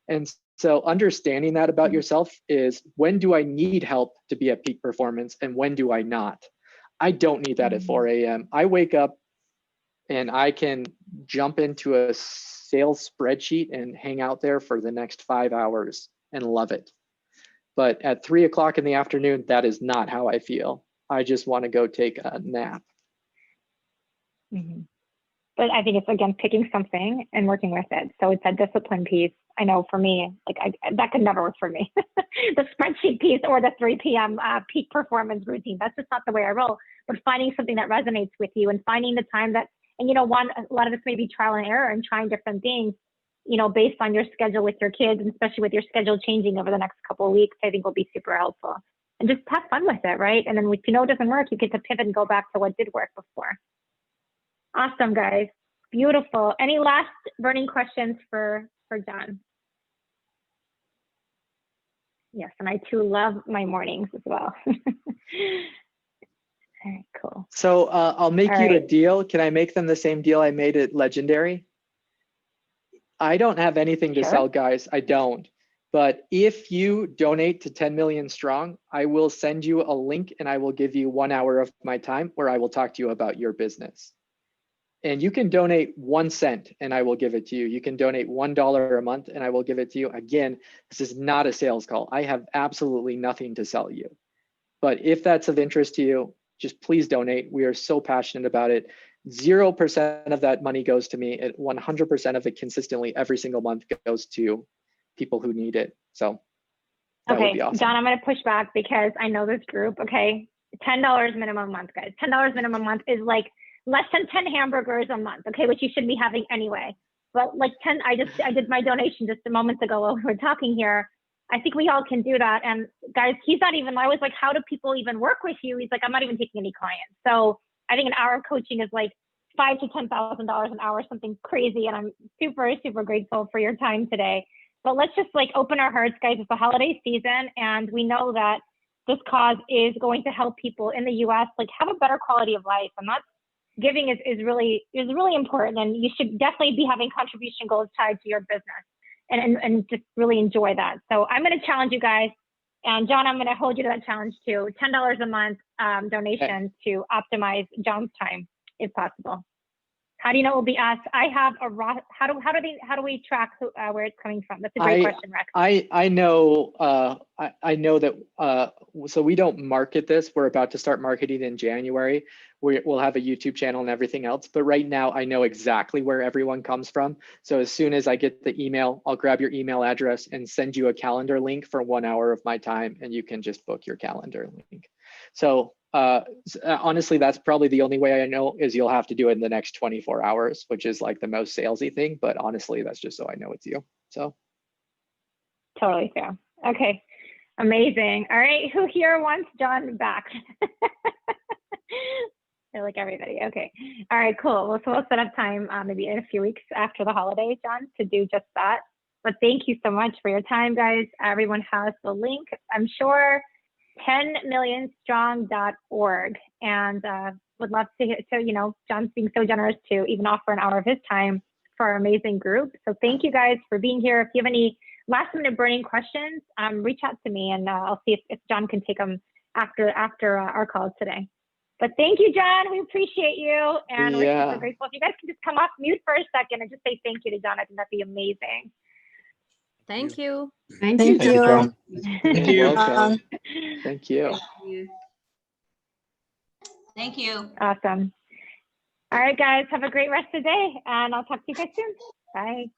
And so understanding that about yourself is, when do I need help to be at peak performance and when do I not? I don't need that at 4 a.m. I wake up and I can jump into a sales spreadsheet and hang out there for the next 5 hours and love it. But at 3 o'clock in the afternoon, that is not how I feel. I just want to go take a nap. But I think it's, again, picking something and working with it. So it's that discipline piece. I know for me, like that could never work for me. The spreadsheet piece or the 3 p.m. Peak performance routine, that's just not the way I roll. But finding something that resonates with you and finding the time that, and you know, a lot of this may be trial and error and trying different things, you know, based on your schedule with your kids, and especially with your schedule changing over the next couple of weeks, I think will be super helpful. And just have fun with it, right? And then if you know it doesn't work, you get to pivot and go back to what did work before. Awesome, guys. Beautiful. Any last burning questions for John? Yes, and I too love my mornings as well. All right, cool. So I'll make you a deal. Can I make them the same deal I made at Legendary? I don't have anything to sell, guys. I don't. But if you donate to 10 million strong, I will send you a link and I will give you 1 hour of my time where I will talk to you about your business. And you can donate 1 cent and I will give it to you. You can donate $1 a month and I will give it to you. Again, this is not a sales call. I have absolutely nothing to sell you. But if that's of interest to you, just please donate. We are so passionate about it. 0% of that money goes to me. 100% of it consistently every single month goes to people who need it. So that would be awesome. John, I'm going to push back because I know this group. Okay, $10 minimum a month, guys. $10 minimum a month is like less than 10 hamburgers a month. Okay, which you should be having anyway. But like 10, I did my donation just a moment ago while we were talking here. I think we all can do that. And guys, he's not even, I was like, how do people even work with you? He's like, I'm not even taking any clients. So I think an hour of coaching is like $5,000 to $10,000 an hour, something crazy. And I'm super, super grateful for your time today. But let's just like open our hearts, guys. It's the holiday season. And we know that this cause is going to help people in the US like have a better quality of life. And that's, giving is really important. And you should definitely be having contribution goals tied to your business. And just really enjoy that. So I'm going to challenge you guys. And John, I'm going to hold you to that challenge too. $10 a month donation to optimize John's time, if possible. How do you know it will be us? I have a raw. How do we track where it's coming from? That's a great question, Rex. I know that. So we don't market this. We're about to start marketing in January. We'll have a YouTube channel and everything else. But right now, I know exactly where everyone comes from. So as soon as I get the email, I'll grab your email address and send you a calendar link for 1 hour of my time, and you can just book your calendar link. So honestly, that's probably the only way I know is you'll have to do it in the next 24 hours, which is like the most salesy thing. But honestly, that's just so I know it's you. So totally fair. Okay, amazing. All right, who here wants John back? I like everybody. Okay. All right, cool. Well, so we'll set up time maybe in a few weeks after the holiday, John, to do just that. But thank you so much for your time, guys. Everyone has the link, I'm sure, 10millionstrong.org. And would love to hear, so, you know, John's being so generous to even offer an hour of his time for our amazing group. So thank you guys for being here. If you have any last minute burning questions, reach out to me and I'll see if John can take them after our call today. But thank you, John. We appreciate you. And we're super grateful. If you guys can just come off mute for a second and just say thank you to John, I think that'd be amazing. Thank you. Thank you, John. Thank you. Welcome. Thank you. Thank you. Awesome. All right, guys, have a great rest of the day, and I'll talk to you guys soon. Bye.